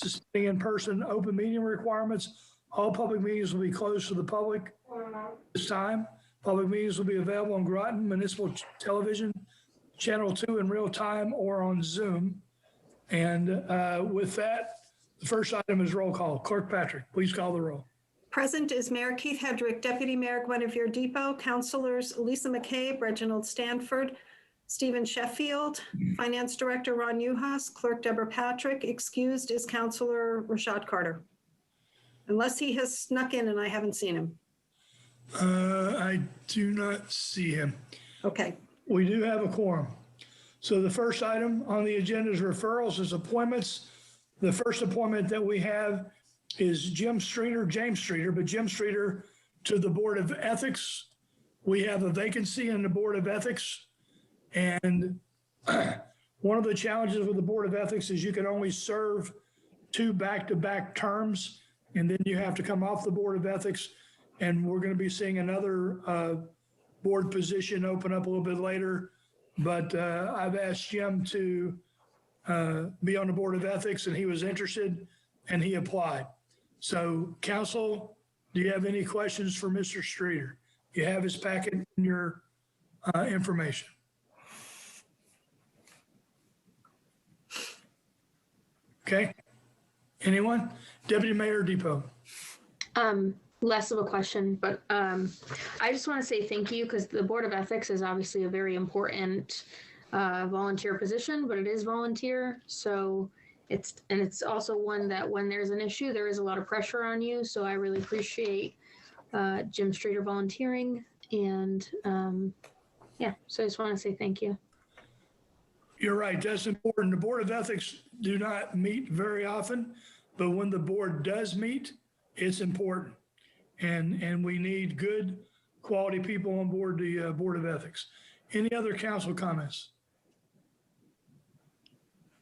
suspending in-person open meeting requirements. All public meetings will be closed to the public this time. Public meetings will be available on Groton Municipal Television, Channel 2 in real time or on Zoom. And with that, the first item is roll call. Clerk Patrick, please call the roll. Present is Mayor Keith Hedrick, Deputy Mayor Guinevere Depot, Councilors Lisa McCabe, Reginald Stanford, Stephen Sheffield, Finance Director Ron Uhas, Clerk Deborah Patrick. Excused is Councilor Rashad Carter. Unless he has snuck in and I haven't seen him. I do not see him. Okay. We do have a quorum. So the first item on the agenda is referrals, is appointments. The first appointment that we have is James Streeter to the Board of Ethics. We have a vacancy in the Board of Ethics. And one of the challenges with the Board of Ethics is you can only serve 2 back-to-back terms, and then you have to come off the Board of Ethics. And we're going to be seeing another board position open up a little bit later. But I've asked Jim to be on the Board of Ethics, and he was interested, and he applied. So, Council, do you have any questions for Mr. Streeter? You have his packet in your information. Okay. Anyone? Deputy Mayor Depot. Less of a question, but I just want to say thank you, because the Board of Ethics is obviously a very important volunteer position, but it is volunteer. So it's also one that when there's an issue, there is a lot of pressure on you. So I really appreciate Jim Streeter volunteering. And yeah, so I just want to say thank you. You're right. That's important. The Board of Ethics do not meet very often, but when the board does meet, it's important. And we need good quality people on board the Board of Ethics. Any other council comments?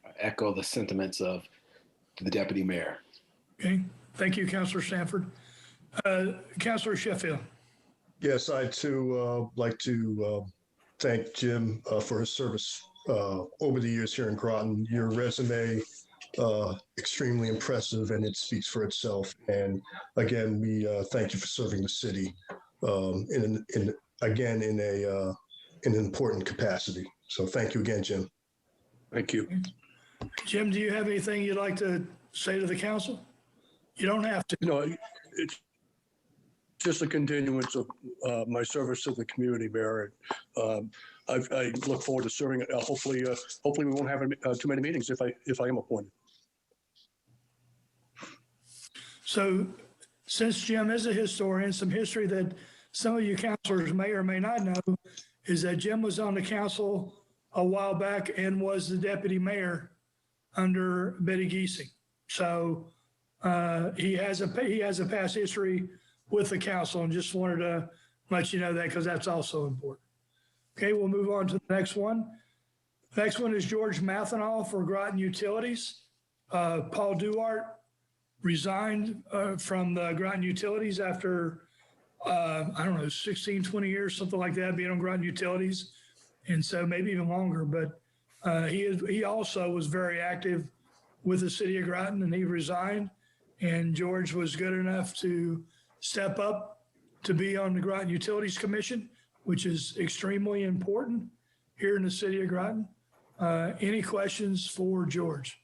I echo the sentiments of the deputy mayor. Okay, thank you, Councilor Stanford. Councilor Sheffield. Yes, I too like to thank Jim for his service over the years here in Groton. Your resume extremely impressive, and it speaks for itself. And again, we thank you for serving the city in an important capacity. So thank you again, Jim. Thank you. Jim, do you have anything you'd like to say to the council? You don't have to. No, it's just a continuance of my service to the community, Mayor. I look forward to serving it. Hopefully we won't have too many meetings if I am appointed. So since Jim is a historian, some history that some of you councilors may or may not know is that Jim was on the council a while back and was the deputy mayor under Betty Giesing. So he has a past history with the council, and just wanted to let you know that, because that's also important. Okay, we'll move on to the next one. Next one is George Mathenal for Groton Utilities. Paul Duart resigned from the Groton Utilities after, I don't know, 16, 20 years, something like that, being on Groton Utilities. And so maybe even longer, but he also was very active with the city of Groton, and he resigned. And George was good enough to step up to be on the Groton Utilities Commission, which is extremely important here in the city of Groton. Any questions for George?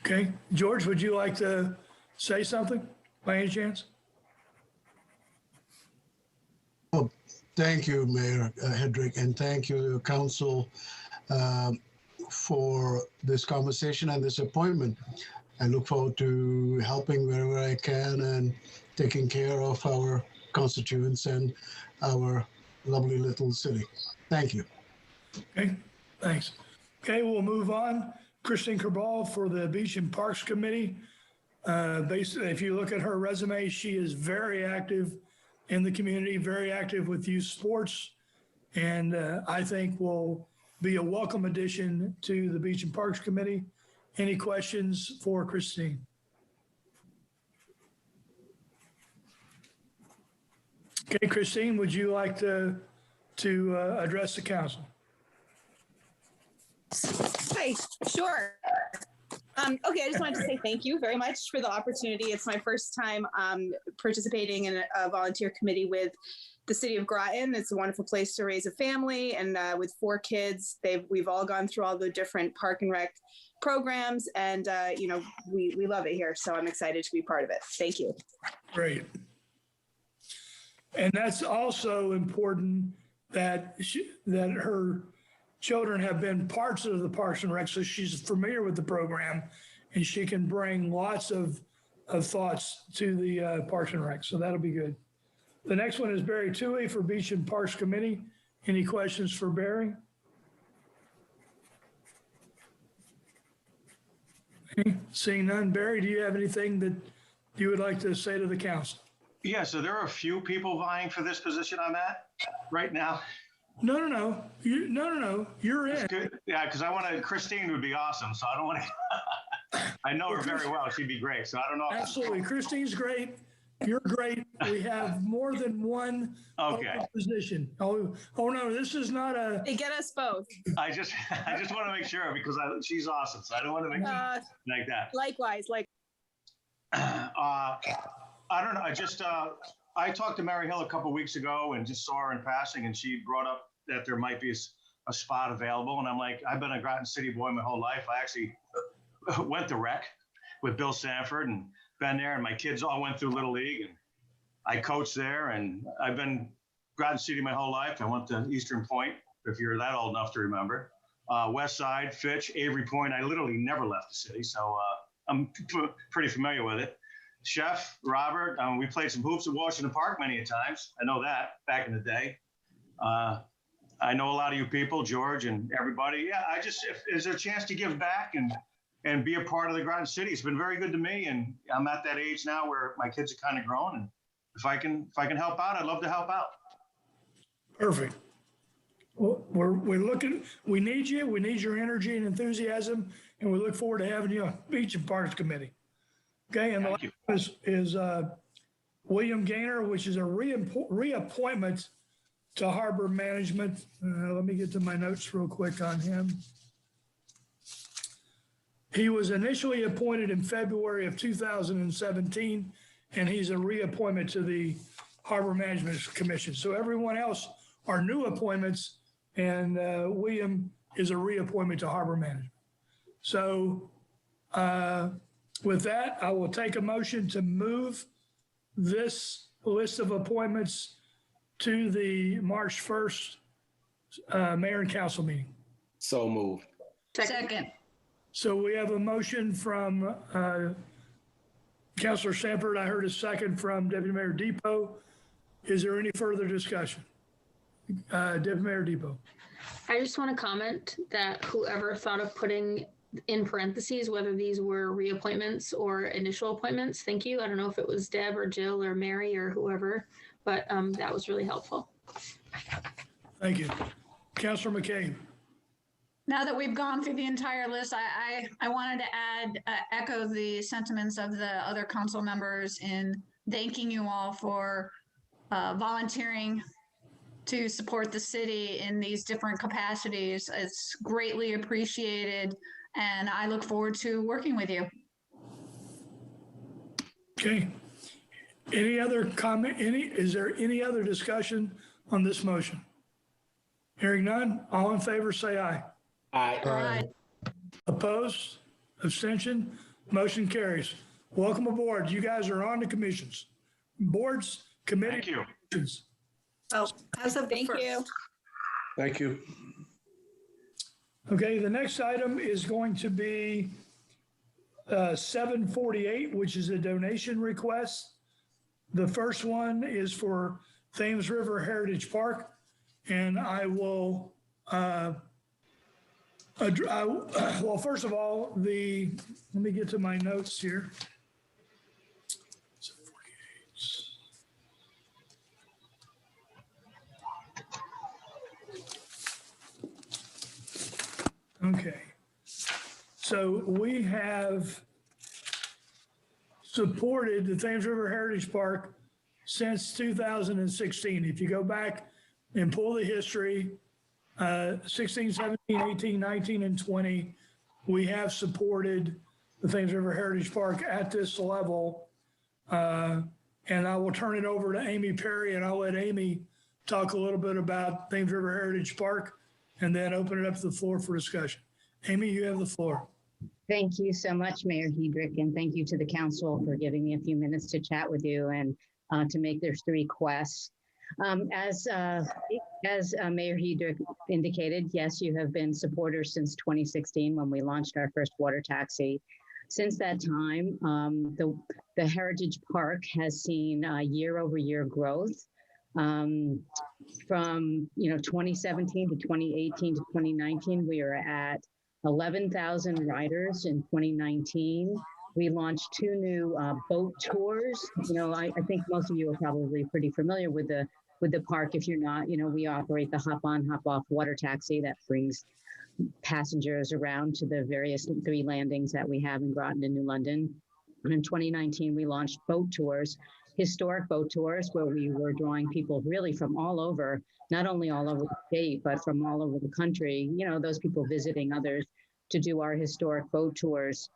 Okay, George, would you like to say something by any chance? Oh, thank you, Mayor Hedrick, and thank you, Council, for this conversation and this appointment. I look forward to helping wherever I can and taking care of our constituents and our lovely little city. Thank you. Okay, thanks. Okay, we'll move on. Christine Cabal for the Beach and Parks Committee. Basically, if you look at her resume, she is very active in the community, very active with youth sports, and I think will be a welcome addition to the Beach and Parks Committee. Any questions for Christine? Okay, Christine, would you like to to address the council. Hi, sure. Okay, I just wanted to say thank you very much for the opportunity. It's my first time participating in a volunteer committee with the city of Groton. It's a wonderful place to raise a family, and with 4 kids, we've all gone through all the different park and rec programs, and we love it here. So I'm excited to be part of it. Thank you. Great. And that's also important that that her children have been parts of the Parks and Rec, so she's familiar with the program, and she can bring lots of thoughts to the Parks and Rec. So that'll be good. The next one is Barry Toohey for Beach and Parks Committee. Any questions for Barry? Seeing none. Barry, do you have anything that you would like to say to the council? Yeah, so there are a few people vying for this position on that right now. No. You're in. Good. Yeah, because Christine would be awesome, so I don't want to, I know her very well. She'd be great, so I don't know. Absolutely. Christine's great. You're great. We have more than one open position. Oh no, this is not a. They get us both. I just want to make sure because she's awesome, so I don't want to make like that. Likewise, I don't know. I talked to Mary Hill a couple weeks ago and just saw her in passing, and she brought up that there might be a spot available. And I'm like, I've been a Groton City boy my whole life. I actually went to rec with Bill Sanford and been there, and my kids all went through Little League, and I coached there, and I've been Groton City my whole life. I went to Eastern Point, if you're that old enough to remember. West Side, Fitch, Avery Point. I literally never left the city, so I'm pretty familiar with it. Chef, Robert, we played some hoops at Washington Park many a times. I know that back in the day. I know a lot of you people, George and everybody. Yeah, if there's a chance to give back and be a part of the Groton City, it's been very good to me. And I'm at that age now where my kids are kind of grown. And if I can help out, I'd love to help out. Perfect. Well, we're looking, we need you. We need your energy and enthusiasm. And we look forward to having you on Beach and Parks Committee. Okay, and the last one is William Gaynor, which is a reappointment to Harbor Management. Let me get to my notes real quick on him. He was initially appointed in February of 2017, and he's a reappointment to the Harbor Management Commission. So everyone else are new appointments, and William is a reappointment to Harbor Management. So with that, I will take a motion to move this list of appointments to the March 1st Mayor and Council meeting. So moved. Second. So we have a motion from Councilor Sanford. I heard a second from Deputy Mayor Depot. Is there any further discussion? Deputy Mayor Depot. I just want to comment that whoever thought of putting in parentheses whether these were reappointments or initial appointments, thank you. I don't know if it was Deb or Jill or Mary or whoever, but that was really helpful. Thank you. Councilor McCabe. Now that we've gone through the entire list, I wanted to echo the sentiments of the other council members in thanking you all for volunteering to support the city in these different capacities. It's greatly appreciated, and I look forward to working with you. Okay. Any other comment? Is there any other discussion on this motion? Hearing none, all in favor say aye. Aye. Opposed? Abstention? Motion carries. Welcome aboard. You guys are on the commissions. Boards, committee. Thank you. Commissions. Oh, as of the Thank first. you. Thank you. Okay, the next item is going to be 748, which is a donation request. The first one is for Thames River Heritage Park, and I will, well, first of all, let me get to my notes here. 748. Okay. So we have supported the Thames River Heritage Park since 2016. If you go back and pull the history, 16, 17, 18, 19, and 20, we have supported the Thames River Heritage Park at this level. And I will turn it over to Amy Perry, and I'll let Amy talk a little bit about Thames River Heritage Park and then open it up to the floor for discussion. Amy, you have the floor. Thank you so much, Mayor Hedrick, and thank you to the council for giving me a few minutes to chat with you and to make those 3 requests. As Mayor Hedrick indicated, yes, you have been supporters since 2016 when we launched our first water taxi. Since that time, the Heritage Park has seen year-over-year growth. From 2017 to 2018 to 2019, we are at 11,000 riders in 2019. We launched 2 new boat tours. I think most of you are probably pretty familiar with the park. If you're not, we operate the hop on, hop off water taxi that brings passengers around to the various 3 landings that we have in Groton and New London. And in 2019, we launched boat tours, historic boat tours, where we were drawing people really from all over, not only all over the state, but from all over the country, those people visiting others to do our historic boat tours.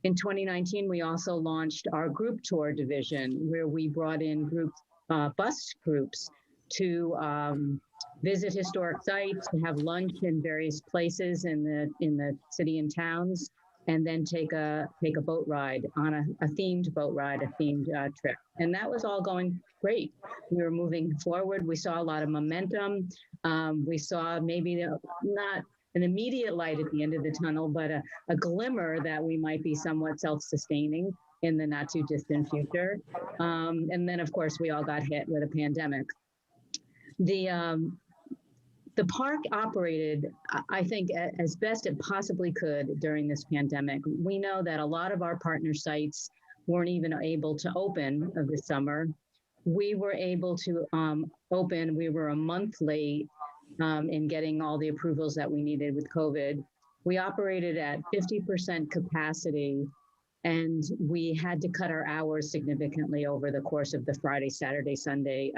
In 2019, we also launched our group tour division, where we brought in bus groups to visit historic sites, to have lunch in various places in the city and towns, and then take a boat ride on a themed boat ride, a themed trip. And that was all going great. We were moving forward. We saw a lot of momentum. We saw maybe not an immediate light at the end of the tunnel, but a glimmer that we might be somewhat self-sustaining in the not too distant future. And then, of course, we all got hit with a pandemic. The park operated, I think, as best it possibly could during this pandemic. We know that a lot of our partner sites weren't even able to open this summer. We were able to open. We were a month late in getting all the approvals that we needed with COVID. We operated at 50% capacity, and we had to cut our hours significantly over the course of the Friday, Saturday, Sunday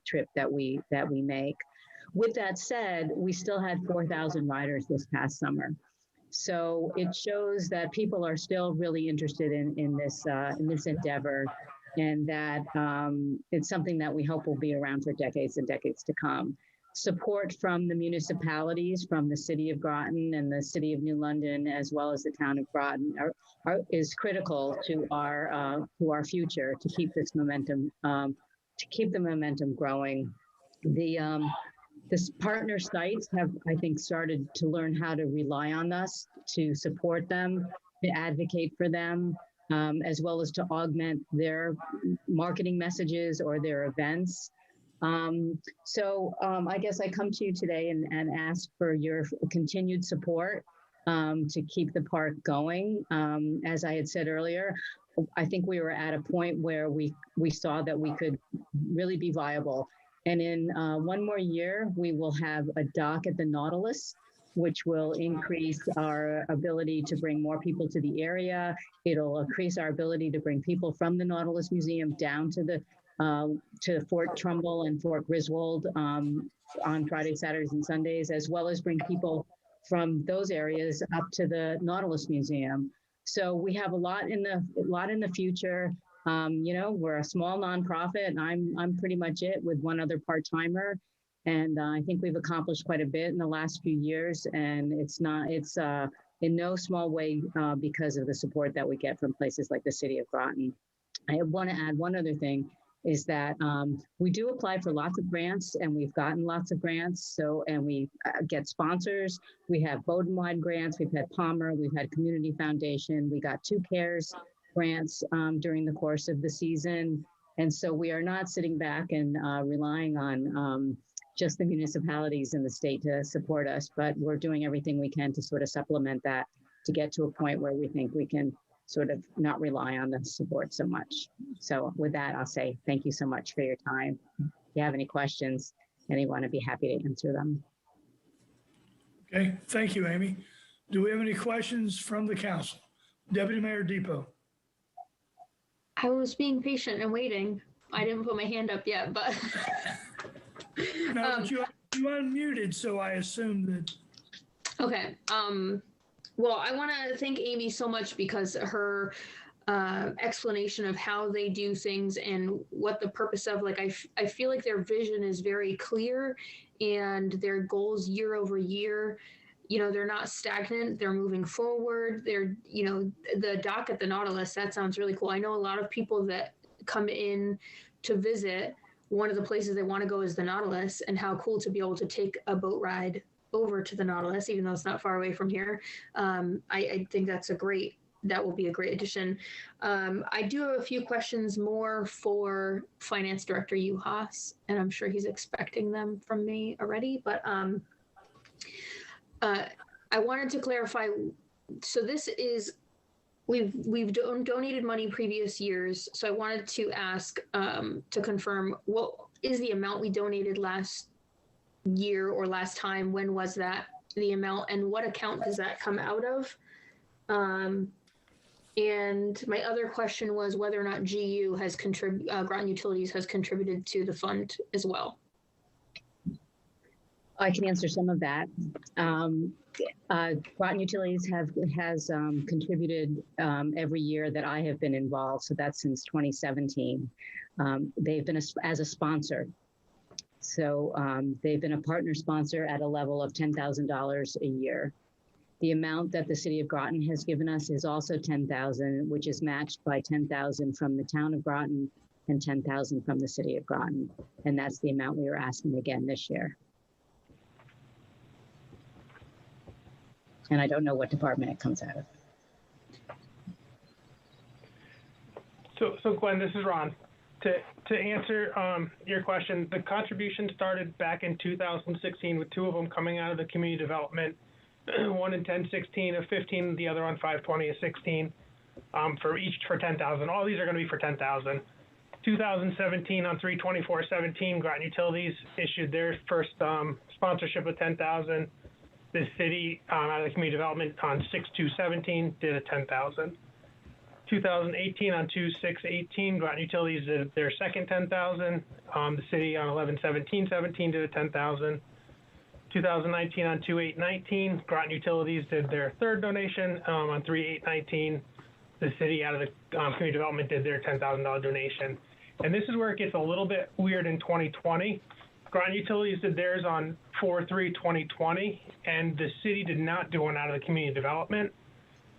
trip that we make. With that said, we still had 4,000 riders this past summer. So it shows that people are still really interested in this endeavor, and that it's something that we hope will be around for decades and decades to come. Support from the municipalities, from the city of Groton and the city of New London, as well as the town of Groton, is critical to our future, to keep this momentum, to keep the momentum growing. The partner sites have, I think, started to learn how to rely on us to support them, to advocate for them, as well as to augment their marketing messages or their events. I guess I come to you today and ask for your continued support to keep the park going. As I had said earlier, I think we were at a point where we saw that we could really be viable. And in 1 more year, we will have a dock at the Nautilus, which will increase our ability to bring more people to the area. It'll increase our ability to bring people from the Nautilus Museum down to Fort Trumbull and Fort Griswold on Fridays, Saturdays, and Sundays, as well as bring people from those areas up to the Nautilus Museum. So we have a lot in the future. We're a small nonprofit, and I'm pretty much it with one other part-timer. And I think we've accomplished quite a bit in the last few years, and it's in no small way because of the support that we get from places like the city of Groton. I want to add one other thing, is that we do apply for lots of grants, and we've gotten lots of grants. And we get sponsors. We have Bowden-wide grants. We've had Palmer. We've had Community Foundation. We got 2 CARES grants during the course of the season. And so we are not sitting back and relying on just the municipalities in the state to support us, but we're doing everything we can to sort of supplement that to get to a point where we think we can sort of not rely on the support so much. So with that, I'll say thank you so much for your time. If you have any questions, anyone, I'd be happy to answer them. Okay, thank you, Amy. Do we have any questions from the council? Deputy Mayor Depot. I was being patient and waiting. I didn't put my hand up yet, but No, but you have You unmuted, so I assume that. Okay. Well, I want to thank Amy so much because her explanation of how they do things and what the purpose of, like, I feel like their vision is very clear and their goals year over year, you know, they're not stagnant, they're moving forward. They're, you know, the dock at the Nautilus, that sounds really cool. I know a lot of people that come in to visit, one of the places they want to go is the Nautilus, and how cool to be able to take a boat ride over to the Nautilus, even though it's not far away from here. I think that will be a great addition. I do have a few questions more for Finance Director Uhas, and I'm sure he's expecting them from me already, but I wanted to clarify. So this is, we've donated money previous years. So I wanted to ask to confirm, what is the amount we donated last year or last time? When was that the amount, and what account does that come out of? And my other question was whether or not GU has Groton Utilities has contributed to the fund as well. I can answer some of that. Groton Utilities has contributed every year that I have been involved, so that's since 2017. They've been as a sponsor. So they've been a partner sponsor at a level of $10,000 a year. The amount that the city of Groton has given us is also $10,000, which is matched by $10,000 from the town of Groton and $10,000 from the city of Groton. And that's the amount we are asking again this year. And I don't know what department it comes out of. So Glenn, this is Ron. To answer your question, the contribution started back in 2016 with two of them coming out of the community development, one in 1016 of 15, the other on 520 of 16, for each for 10,000. All these are going to be for 10,000. 2017 on 3/24/17, Groton Utilities issued their first sponsorship of 10,000. The city out of the community development on 6/2/17 did a 10,000. 2018 on 2/6/18, Groton Utilities did their second 10,000. The city on 11/17/17 did a 10,000. 2019 on 2/8/19, Groton Utilities did their third donation. On 3/8/19, the city out of the community development did their $10,000 donation. And this is where it gets a little bit weird in 2020. Groton Utilities did theirs on 4/3/2020, and the city did not do one out of the community development.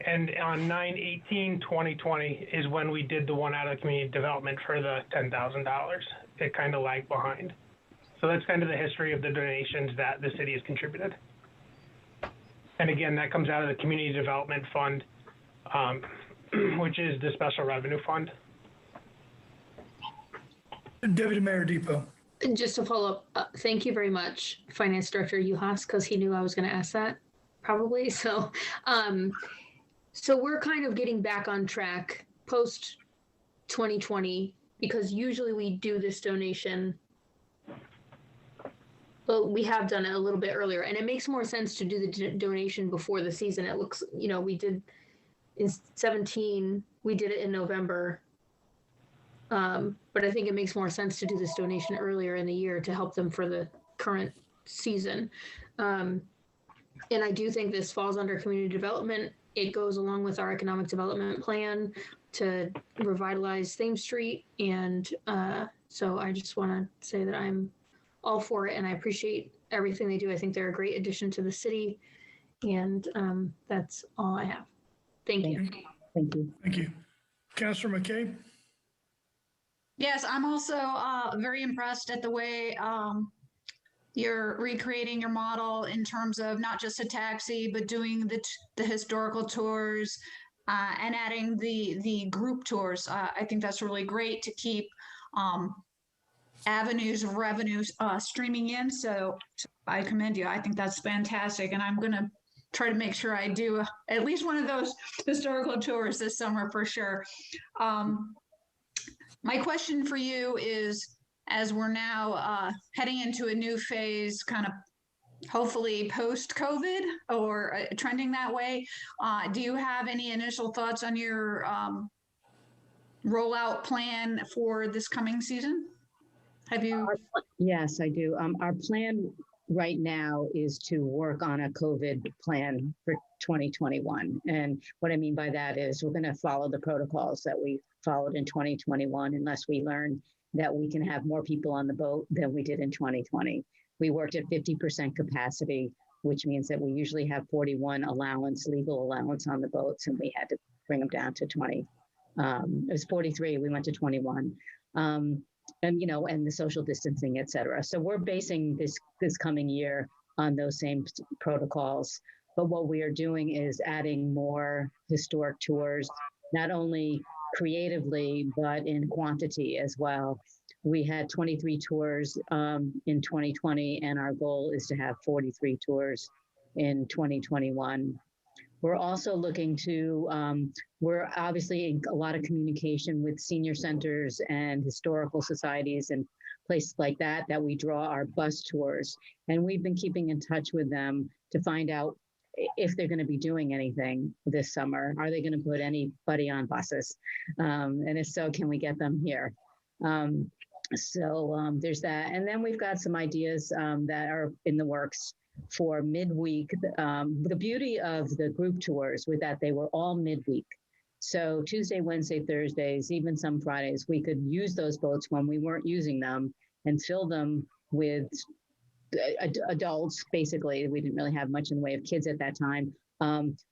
And on 9/18/2020 is when we did the one out of the community development for the $10,000. It kind of lagged behind. So that's kind of the history of the donations that the city has contributed. And again, that comes out of the community development fund, which is the special revenue fund. Deputy Mayor Depot. And just to follow up, thank you very much, Finance Director Uhas, because he knew I was going to ask that, probably. So, so we're kind of getting back on track post 2020, because usually we do this donation. Well, we have done it a little bit earlier, and it makes more sense to do the donation before the season. It looks, you know, we did in 17, we did it in November. But I think it makes more sense to do this donation earlier in the year to help them for the current season. And I do think this falls under community development. It goes along with our economic development plan to revitalize Thames Street. And so I just want to say that I'm all for it, and I appreciate everything they do. I think they're a great addition to the city. And that's all I have. Thank you. Thank you. Thank you. Councilor McCabe? Yes, I'm also very impressed at the way you're recreating your model in terms of not just a taxi, but doing the historical tours and adding the group tours. I think that's really great to keep avenues of revenue streaming in. So I commend you. I think that's fantastic. And I'm going to try to make sure I do at least one of those historical tours this summer for sure. My question for you is, as we're now heading into a new phase, kind of hopefully post-COVID or trending that way, do you have any initial thoughts on your rollout plan for this coming season? Have you? Yes, I do. Our plan right now is to work on a COVID plan for 2021. And what I mean by that is we're going to follow the protocols that we followed in 2021 unless we learn that we can have more people on the boat than we did in 2020. We worked at 50% capacity, which means that we usually have 41 legal allowance on the boats, and we had to bring them down to 20. It was 43, we went to 21. And, you know, and the social distancing, et cetera. So we're basing this coming year on those same protocols. But what we are doing is adding more historic tours, not only creatively, but in quantity as well. We had 23 tours in 2020, and our goal is to have 43 tours in 2021. We're also looking to, we're obviously in a lot of communication with senior centers and historical societies and places like that, that we draw our bus tours. And we've been keeping in touch with them to find out if they're going to be doing anything this summer. Are they going to put anybody on buses? And if so, can we get them here? So there's that. And then we've got some ideas that are in the works for midweek. The beauty of the group tours was that they were all midweek. So Tuesday, Wednesday, Thursdays, even some Fridays, we could use those boats when we weren't using them and fill them with adults, basically. We didn't really have much in the way of kids at that time,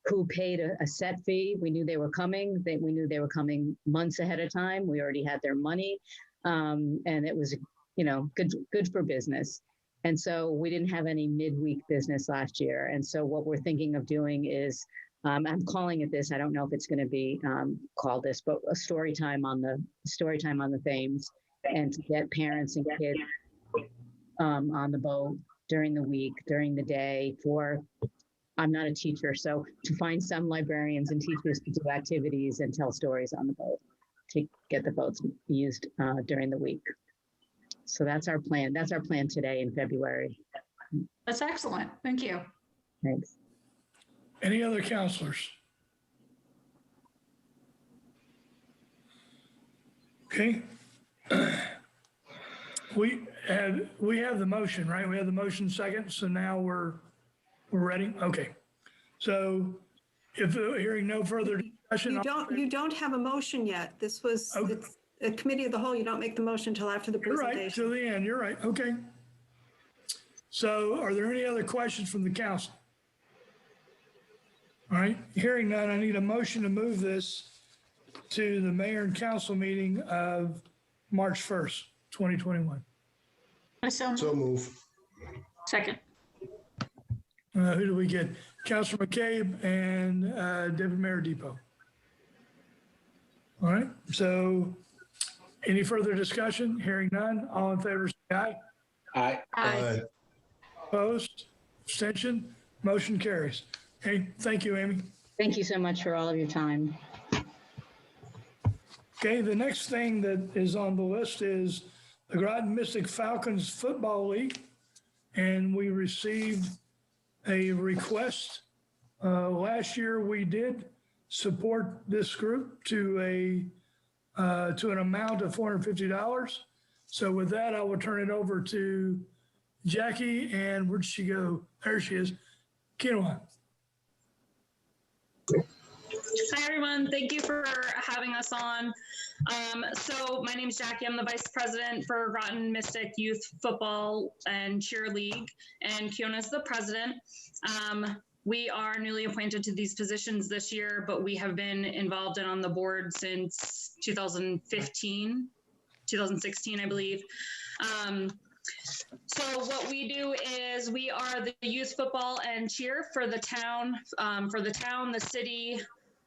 who paid a set fee. We knew they were coming. We knew they were coming months ahead of time. We already had their money. And it was, you know, good for business. And so we didn't have any midweek business last year. And so what we're thinking of doing is, I'm calling it this, I don't know if it's going to be called this, but a story time on the Thames, and to get parents and kids on the boat during the week, during the day. I'm not a teacher, so to find some librarians and teachers to do activities and tell stories on the boat, to get the boats used during the week. So that's our plan. That's our plan today in February. That's excellent. Thank you. Thanks. Any other counselors? Okay. We have the motion, right? We have the motion second. So now we're ready. Okay. So if hearing no further discussion. You don't have a motion yet. This was, it's a committee of the whole. You don't make the motion until after the presentation. You're right, till the end. You're right. Okay. So are there any other questions from the council? All right, hearing none, I need a motion to move this to the mayor and council meeting of March 1st, 2021. So move. Second. Who do we get? Councilor McCabe and Deputy Mayor Depot. All right, so any further discussion? Hearing none, all in favor say aye. Aye. Aye. Opposed, abstention, motion carries. Okay, thank you, Amy. Thank you so much for all of your time. Okay, the next thing that is on the list is the Groton Mystic Falcons Football League. And we received a request. Last year, we did support this group to an amount of $450. So with that, I will turn it over to Jackie. And where'd she go? There she is. Kinoa. Hi, everyone. Thank you for having us on. So my name is Jackie. I'm the vice president for Groton Mystic Youth Football and Cheer League, and Kiona's the president. We are newly appointed to these positions this year, but we have been involved and on the board since 2016, I believe. So what we do is we are the youth football and cheer for the town, the city,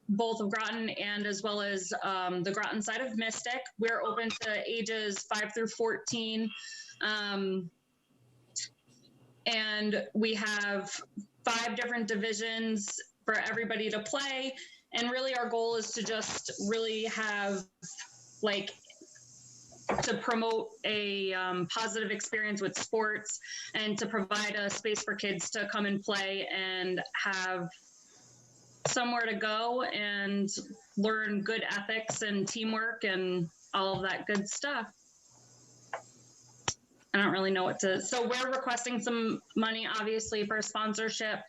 both of Groton and as well as the Groton side of Mystic. We're open to ages 5 through 14. And we have 5 different divisions for everybody to play. And really our goal is to just really have to promote a positive experience with sports and to provide a space for kids to come and play and have somewhere to go and learn good ethics and teamwork and all of that good stuff. I don't really know what to, so we're requesting some money, obviously, for sponsorship.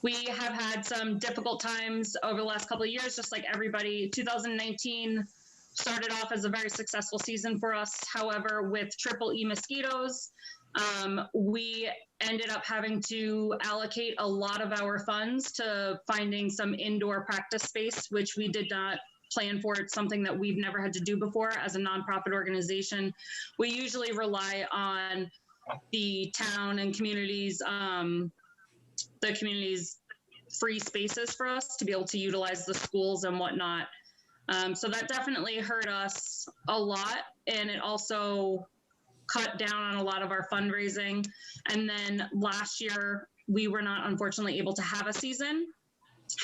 We have had some difficult times over the last couple of years, just like everybody. 2019 started off as a very successful season for us. However, with triple E mosquitoes, we ended up having to allocate a lot of our funds to finding some indoor practice space, which we did not plan for. It's something that we've never had to do before as a nonprofit organization. We usually rely on the town and communities, the community's free spaces for us to be able to utilize the schools and whatnot. So that definitely hurt us a lot. And it also cut down on a lot of our fundraising. And then last year, we were not unfortunately able to have a season.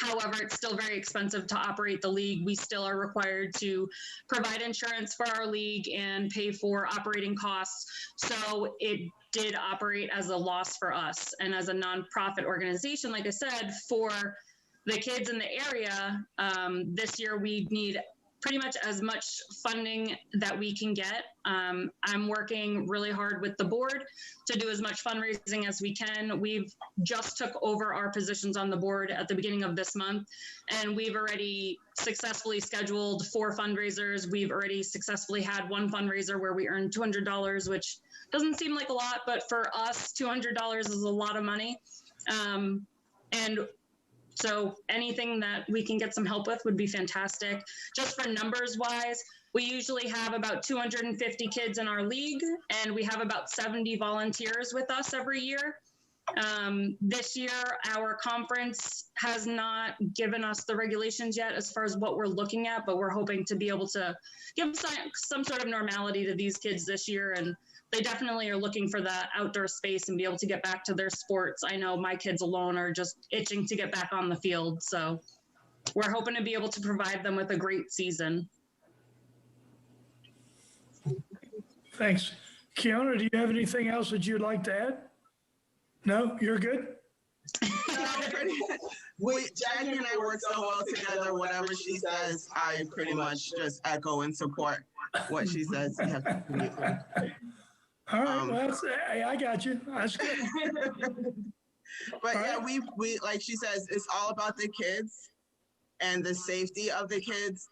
However, it's still very expensive to operate the league. We still are required to provide insurance for our league and pay for operating costs. So it did operate as a loss for us. And as a nonprofit organization, like I said, for the kids in the area, this year we need pretty much as much funding that we can get. I'm working really hard with the board to do as much fundraising as we can. We've just took over our positions on the board at the beginning of this month, and we've already successfully scheduled 4 fundraisers. We've already successfully had one fundraiser where we earned $200, which doesn't seem like a lot, but for us, $200 is a lot of money. And so anything that we can get some help with would be fantastic. Just for numbers wise, we usually have about 250 kids in our league, and we have about 70 volunteers with us every year. This year, our conference has not given us the regulations yet as far as what we're looking at, but we're hoping to be able to give some sort of normality to these kids this year. And they definitely are looking for that outdoor space and be able to get back to their sports. I know my kids alone are just itching to get back on the field. So we're hoping to be able to provide them with a great season. Thanks. Kiona, do you have anything else that you'd like to add? No, you're good? Jackie and I work so well together. Whatever she says, I pretty much just echo and support what she says. You have to continue to. All right, well, hey, I got you. That's good. But yeah, we like she says, it's all about the kids and the safety of the kids.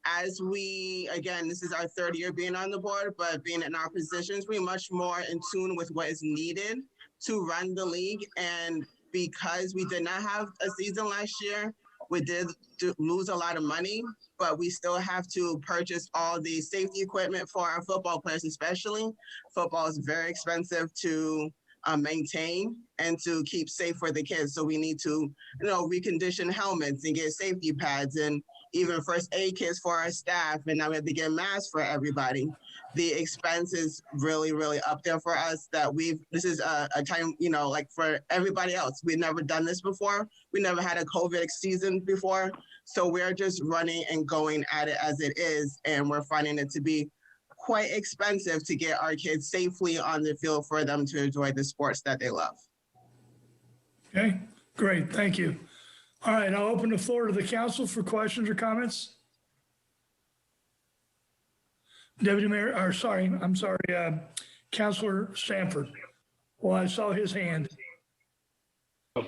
As we, again, this is our 3rd year being on the board, but being in our positions, we're much more in tune with what is needed to run the league. And because we did not have a season last year, we did lose a lot of money, but we still have to purchase all the safety equipment for our football players, especially. Football is very expensive to maintain and to keep safe for the kids. So we need to, recondition helmets and get safety pads and even first aid kits for our staff. And now we have to get masks for everybody. The expense is really, really up there for us that this is a time, like for everybody else. We've never done this before. We never had a COVID season before. So we're just running and going at it as it is. And we're finding it to be quite expensive to get our kids safely on the field for them to enjoy the sports that they love. Okay, great. Thank you. All right, I'll open the floor to the council for questions or comments. Deputy Mayor, Councilor Stanford. Well, I saw his hand.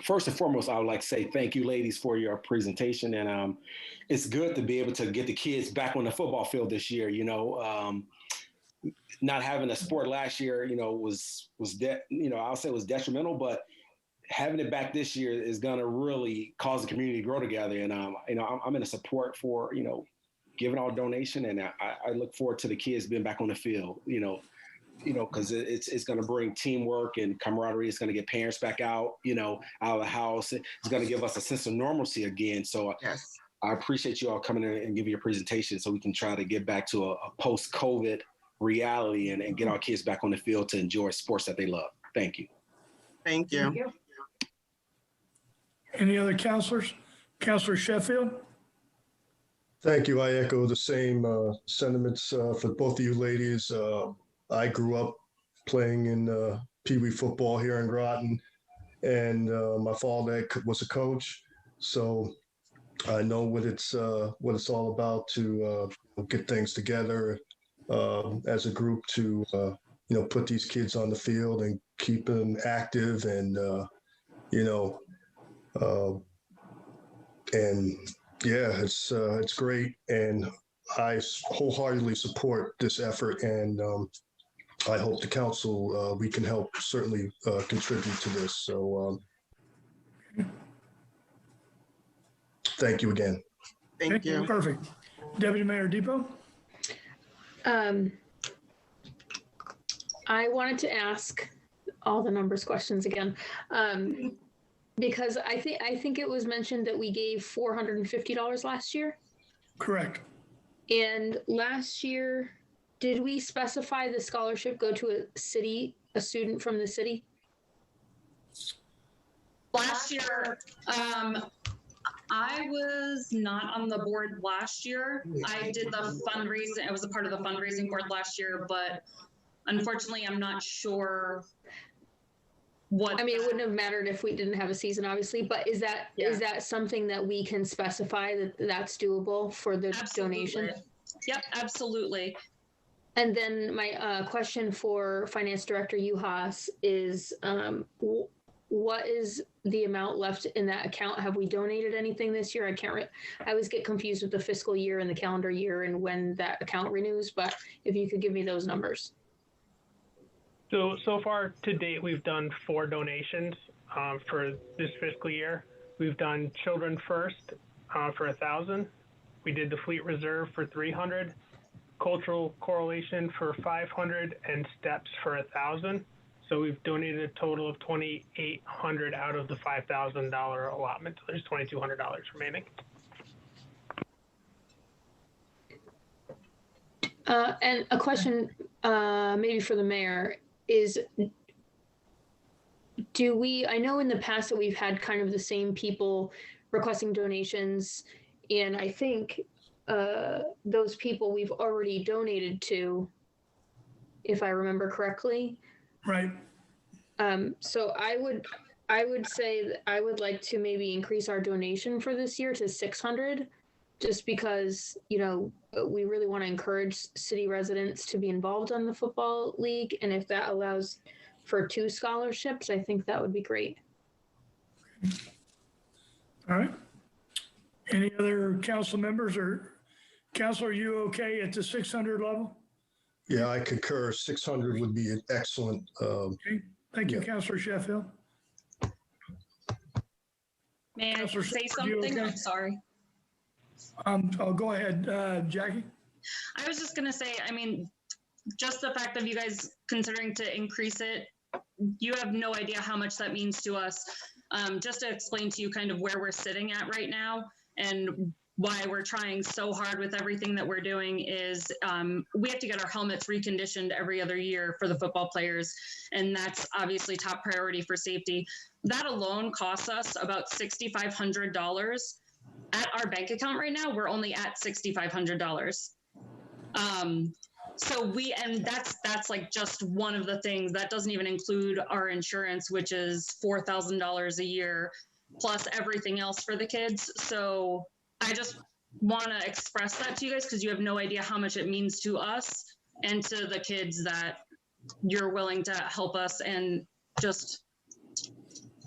First and foremost, I would like to say thank you, ladies, for your presentation. And it's good to be able to get the kids back on the football field this year. Not having a sport last year, I'll say it was detrimental, but having it back this year is going to really cause the community to grow together. And, I'm in a support for, giving our donation. And I look forward to the kids being back on the field, because it's going to bring teamwork and camaraderie. It's going to get parents back out, out of the house. It's going to give us a sense of normalcy again. So yes. I appreciate you all coming in and giving your presentation so we can try to get back to a post-COVID reality and get our kids back on the field to enjoy sports that they love. Thank you. Thank you. Thank you. Any other counselors? Counselor Sheffield? Thank you. I echo the same sentiments for both of you ladies. I grew up playing in Pee Wee football here in Groton, and my father was a coach, so I know what it's all about to get things together as a group to put these kids on the field and keep them active and, and yeah, it's great. And I wholeheartedly support this effort. And I hope the council, we can help certainly contribute to this. So thank you again. Thank you. Perfect. Deputy Mayor Depot? I wanted to ask all the numbers questions again, because I think it was mentioned that we gave $450 last year. Correct. And last year, did we specify the scholarship go to a student from the city? Last year, I was not on the board last year. I did the fundraising. I was a part of the fundraising board last year, but unfortunately, I'm not sure what. I mean, it wouldn't have mattered if we didn't have a season, obviously, but is that something that we can specify that that's doable for the donation? Yep, absolutely. And then my question for Finance Director Uhas is, what is the amount left in that account? Have we donated anything this year? I always get confused with the fiscal year and the calendar year and when that account renews, but if you could give me those numbers. So far to date, we've done 4 donations for this fiscal year. We've done Children First for $1,000. We did the Fleet Reserve for $300, Cultural Correlation for $500, and Steps for $1,000. So we've donated a total of $2,800 out of the $5,000 allotment. So there's $2,200 remaining. And a question maybe for the mayor is, I know in the past that we've had kind of the same people requesting donations, and I think those people we've already donated to, if I remember correctly. Right. So I would say that I would like to maybe increase our donation for this year to $600, just because, we really want to encourage city residents to be involved in the football league. And if that allows for 2 scholarships, I think that would be great. All right. Any other council members or council, are you okay at the 600 level? Yeah, I concur. 600 would be an excellent. Okay. Thank you, Councilor Sheffield. May I say something? I'm sorry. I'll go ahead, Jackie. I was just going to say, I mean, just the fact of you guys considering to increase it, you have no idea how much that means to us. Just to explain to you kind of where we're sitting at right now and why we're trying so hard with everything that we're doing is we have to get our helmets reconditioned every other year for the football players. And that's obviously top priority for safety. That alone costs us about $6,500. At our bank account right now, we're only at $6,500. And that's like just one of the things that doesn't even include our insurance, which is $4,000 a year, plus everything else for the kids. So I just want to express that to you guys because you have no idea how much it means to us and to the kids that you're willing to help us and just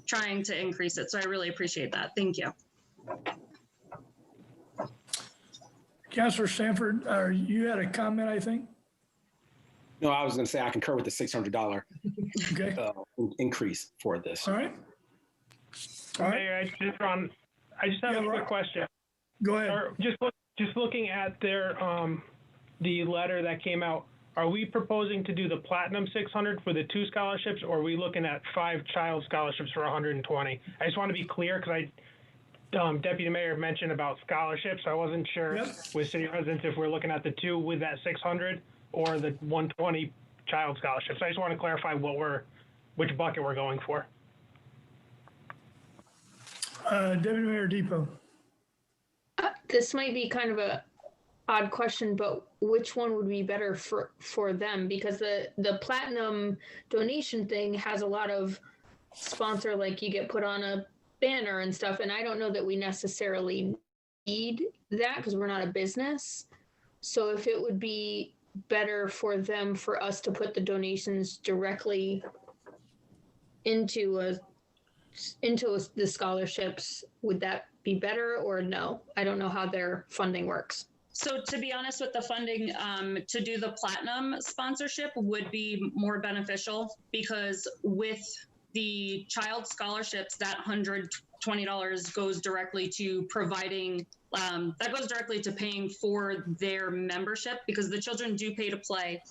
trying to increase it. So I really appreciate that. Thank you. Councilor Stanford, you had a comment, I think? No, I was going to say I concur with the $600 okay. Increase for this. All right. Mayor, I just have a quick question. Go ahead. Just looking at their the letter that came out, are we proposing to do the platinum 600 for the 2 scholarships, or are we looking at 5 child scholarships for 120? I just want to be clear because Deputy Mayor mentioned about scholarships. I wasn't sure with city residents if we're looking at the 2 with that 600 or the 120 child scholarships. I just want to clarify which bucket we're going for. Deputy Mayor Depot. This might be kind of a odd question, but which one would be better for them? Because the platinum donation thing has a lot of sponsor, like you get put on a banner and stuff, and I don't know that we necessarily need that because we're not a business. So if it would be better for us to put the donations directly into the scholarships? Would that be better or no? I don't know how their funding works. So to be honest with the funding, to do the platinum sponsorship would be more beneficial, because with the child scholarships, that $120 goes directly to providing, that goes directly to paying for their membership, because the children do pay to play.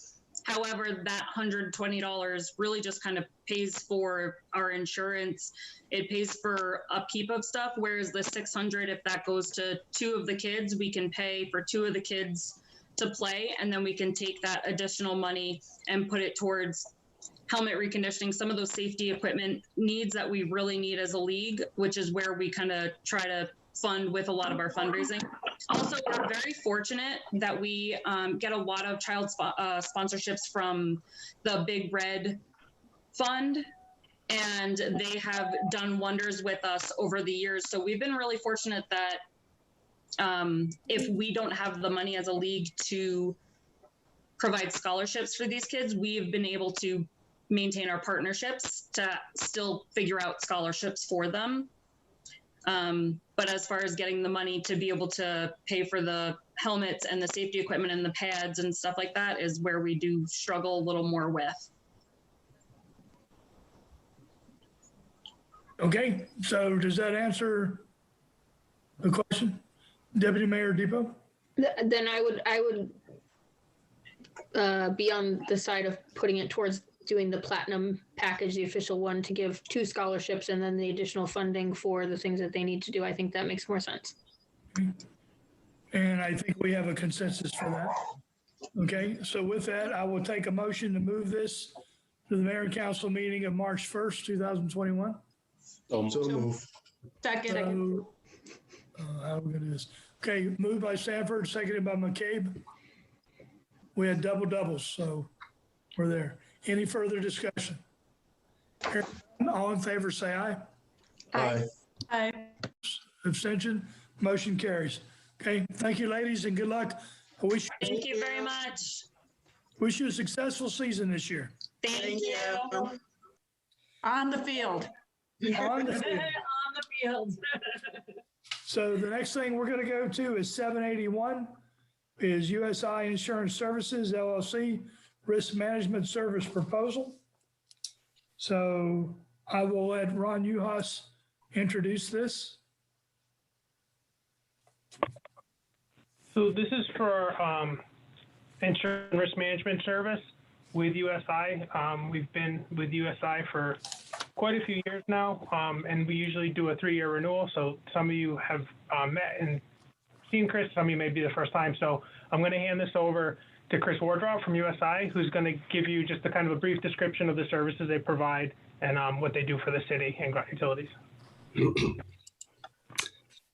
However, that $120 really just kind of pays for our insurance. It pays for upkeep of stuff, whereas the $600, if that goes to 2 of the kids, we can pay for 2 of the kids to play, and then we can take that additional money and put it towards helmet reconditioning, some of those safety equipment needs that we really need as a league, which is where we kind of try to fund with a lot of our fundraising. Also, we're very fortunate that we get a lot of child sponsorships from the Big Red Fund, and they have done wonders with us over the years. So we've been really fortunate that if we don't have the money as a league to provide scholarships for these kids, we've been able to maintain our partnerships to still figure out scholarships for them. But as far as getting the money to be able to pay for the helmets and the safety equipment and the pads and stuff like that is where we do struggle a little more with. Okay, so does that answer the question, Deputy Mayor Depot? Then I would be on the side of putting it towards doing the platinum package, the official one, to give 2 scholarships and then the additional funding for the things that they need to do. I think that makes more sense. And I think we have a consensus for that. Okay, so with that, I will take a motion to move this to the Mayor and Council meeting of March 1st, 2021. So move. Second. How are we gonna do this? Okay, moved by Sanford, seconded by McCabe. We had doubles, so we're there. Any further discussion? All in favor, say aye. Aye. Aye. Abstention, motion carries. Okay, thank you, ladies, and good luck. I wish Thank you very much. you a successful season this year. Thank you. On the field. On the field. On the field. So the next thing we're going to go to is 781, is USI Insurance Services, LLC, Risk Management Service Proposal. So I will let Ron Uhas introduce this. So this is for insurance risk management service with USI. We've been with USI for quite a few years now, and we usually do a 3-year renewal. So some of you have met and seen Chris, some of you may be the first time. So I'm going to hand this over to Chris Wardrop from USI, who's going to give you just a kind of a brief description of the services they provide and what they do for the city and Groton utilities.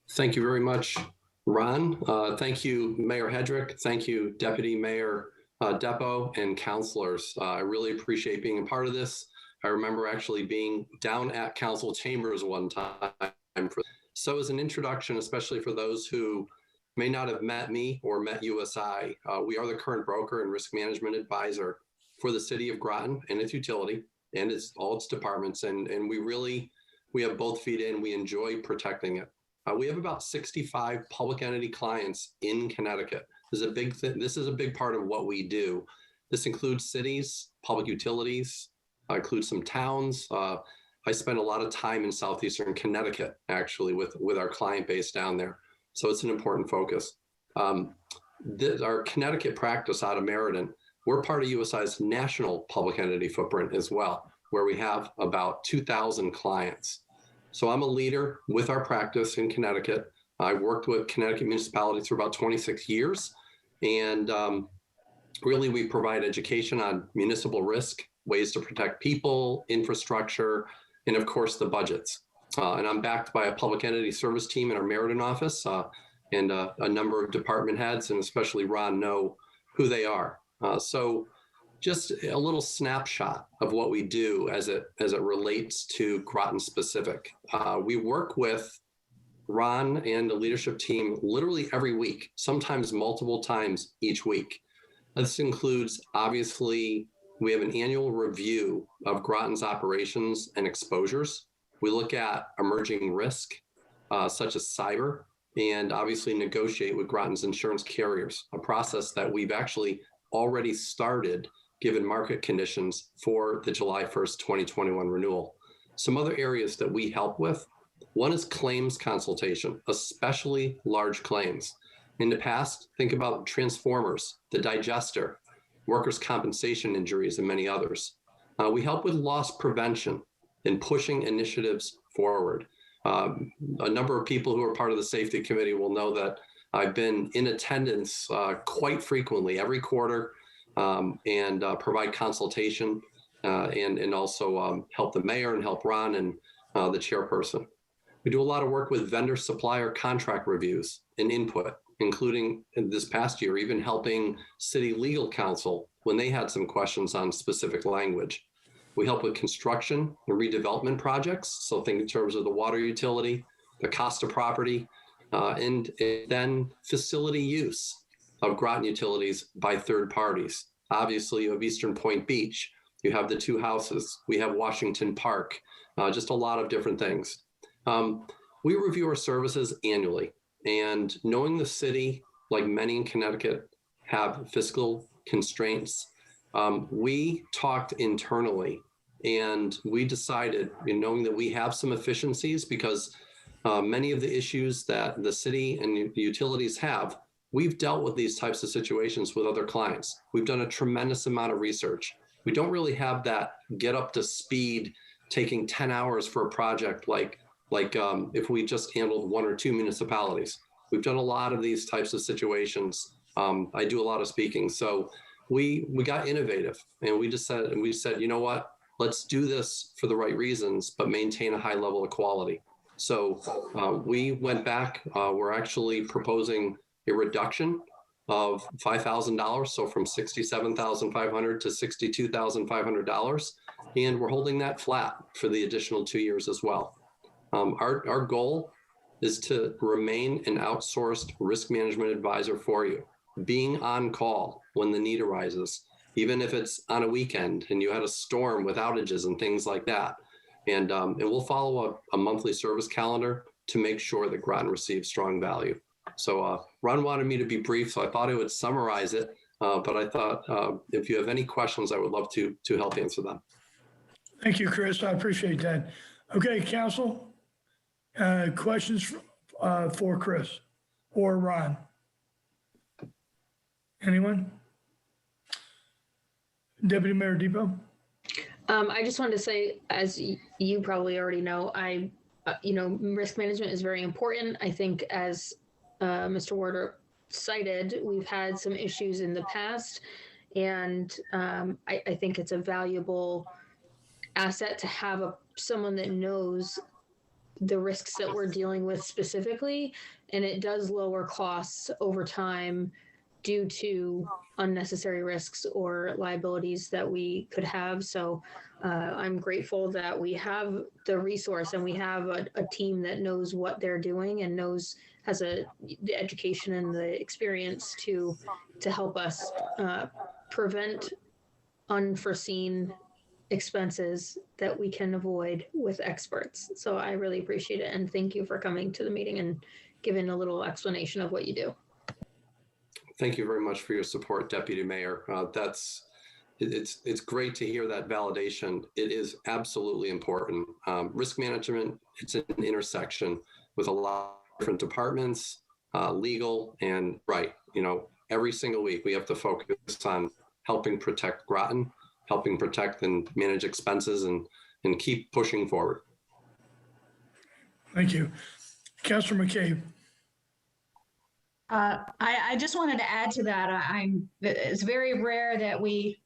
Thank you very much, Ron. Thank you, Mayor Hedrick. Thank you, Deputy Mayor Depo and councilors. I really appreciate being a part of this. I remember actually being down at council chambers one time. So as an introduction, especially for those who may not have met me or met USI, we are the current broker and risk management advisor for the city of Groton and its utility and all its departments. And we have both feet in, we enjoy protecting it. We have about 65 public entity clients in Connecticut. This is a big part of what we do. This includes cities, public utilities, includes some towns. I spend a lot of time in southeastern Connecticut, actually, with our client base down there. So it's an important focus. Our Connecticut practice out of Meriden, we're part of USI's national public entity footprint as well, where we have about 2,000 clients. So I'm a leader with our practice in Connecticut. I worked with Connecticut municipalities for about 26 years. And really, we provide education on municipal risk, ways to protect people, infrastructure, and of course, the budgets. And I'm backed by a public entity service team in our Meriden office and a number of department heads, and especially Ron know who they are. So just a little snapshot of what we do as it relates to Groton specific. We work with Ron and the leadership team literally every week, sometimes multiple times each week. This includes, obviously, we have an annual review of Groton's operations and exposures. We look at emerging risk, such as cyber, and obviously negotiate with Groton's insurance carriers, a process that we've actually already started given market conditions for the July 1st, 2021 renewal. Some other areas that we help with, one is claims consultation, especially large claims. In the past, think about transformers, the digester, workers' compensation injuries, and many others. We help with loss prevention and pushing initiatives forward. A number of people who are part of the safety committee will know that I've been in attendance quite frequently every quarter and provide consultation and also help the mayor and help Ron and the chairperson. We do a lot of work with vendor supplier contract reviews and input, including in this past year, even helping city legal counsel when they had some questions on specific language. We help with construction and redevelopment projects. So think in terms of the water utility, the cost of property, and then facility use of Groton utilities by third parties. Obviously, you have Eastern Point Beach, you have the two houses, we have Washington Park, just a lot of different things. We review our services annually, and knowing the city, like many in Connecticut, have fiscal constraints, we talked internally and we decided, knowing that we have some efficiencies because many of the issues that the city and the utilities have, we've dealt with these types of situations with other clients. We've done a tremendous amount of research. We don't really have that get up to speed, taking 10 hours for a project like if we just handled one or two municipalities. We've done a lot of these types of situations. I do a lot of speaking. So we got innovative and we said, you know what, let's do this for the right reasons, but maintain a high level of quality. So we went back, we're actually proposing a reduction of $5,000. So from $67,500 to $62,500. And we're holding that flat for the additional 2 years as well. Our goal is to remain an outsourced risk management advisor for you, being on call when the need arises, even if it's on a weekend and you had a storm with outages and things like that. And we'll follow a monthly service calendar to make sure that Groton receives strong value. So Ron wanted me to be brief, so I thought I would summarize it. But I thought if you have any questions, I would love to help answer them. Thank you, Chris. I appreciate that. Okay, council, questions for Chris or Ron? Anyone? Deputy Mayor Depot? I just wanted to say, as you probably already know, risk management is very important. I think as Mr. Warder cited, we've had some issues in the past, and I think it's a valuable asset to have someone that knows the risks that we're dealing with specifically, and it does lower costs over time due to unnecessary risks or liabilities that we could have. So I'm grateful that we have the resource and we have a team that knows what they're doing and has the education and the experience to help us prevent unforeseen expenses that we can avoid with experts. So I really appreciate it. And thank you for coming to the meeting and giving a little explanation of what you do. Thank you very much for your support, Deputy Mayor. It's great to hear that validation. It is absolutely important. Risk management, it's an intersection with a lot of different departments, legal and right. Every single week we have to focus on helping protect Groton, helping protect and manage expenses and keep pushing forward. Thank you. Councilor McCabe. I just wanted to add to that. It's very rare that we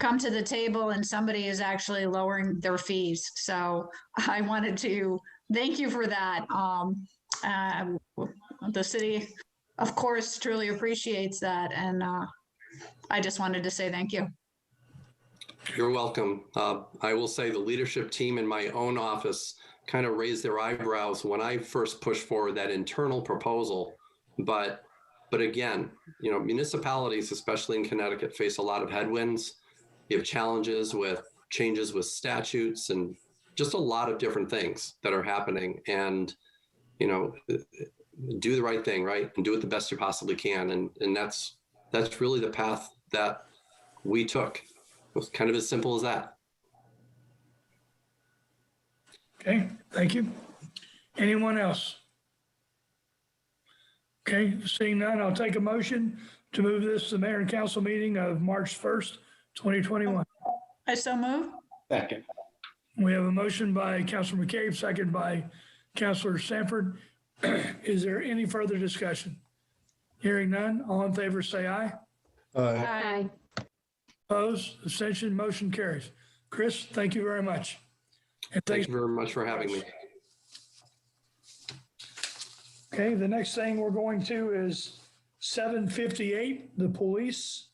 come to the table and somebody is actually lowering their fees. So I wanted to thank you for that. The city, of course, truly appreciates that. And I just wanted to say thank you. You're welcome. I will say the leadership team in my own office kind of raised their eyebrows when I first pushed forward that internal proposal. But But again, municipalities, especially in Connecticut, face a lot of headwinds. You have challenges with changes with statutes and just a lot of different things that are happening. And, do the right thing, right? And do it the best you possibly can. And that's really the path that we took. It was kind of as simple as that. Okay, thank you. Anyone else? Okay, seeing none, I'll take a motion to move this to the mayor and council meeting of March 1st, 2021. I so move. Second. We have a motion by Councilor McCabe, second by Councilor Sanford. Is there any further discussion? Hearing none, all in favor say aye. Aye. Opposed, abstention, motion carries. Chris, thank you very much. And Thank you very much for having me. Okay, the next thing we're going to is 758, the police.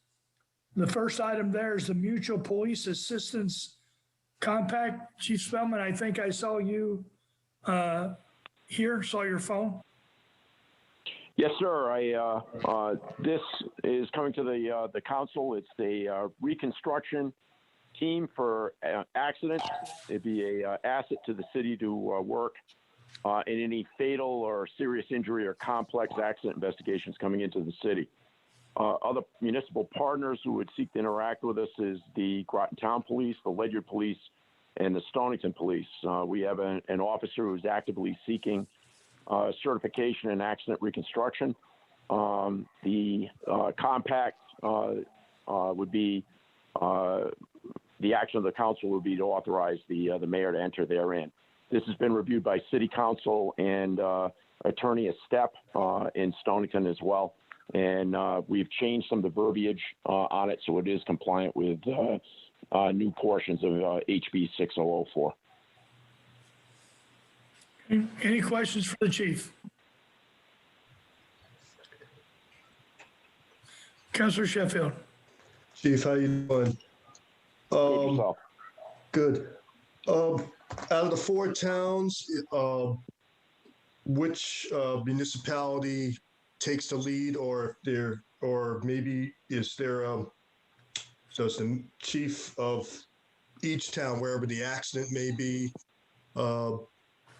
The first item there is the Mutual Police Assistance Compact. Chief Spellman, I think I saw you here, saw your phone. Yes, sir. This is coming to the council. It's the reconstruction team for accidents. It'd be a asset to the city to work in any fatal or serious injury or complex accident investigations coming into the city. Other municipal partners who would seek to interact with us is the Groton Town Police, the Ledyard Police, and the Stonington Police. We have an officer who's actively seeking certification in accident reconstruction. The compact would be the action of the council would be to authorize the mayor to enter therein. This has been reviewed by City Council and Attorney Estep in Stonington as well. And we've changed some of the verbiage on it so it is compliant with new portions of HB 6004. Any questions for the chief? Councilor Sheffield. Chief, how you doing? Good. Out of the four towns, which municipality takes the lead, or maybe is there does the chief of each town, wherever the accident may be,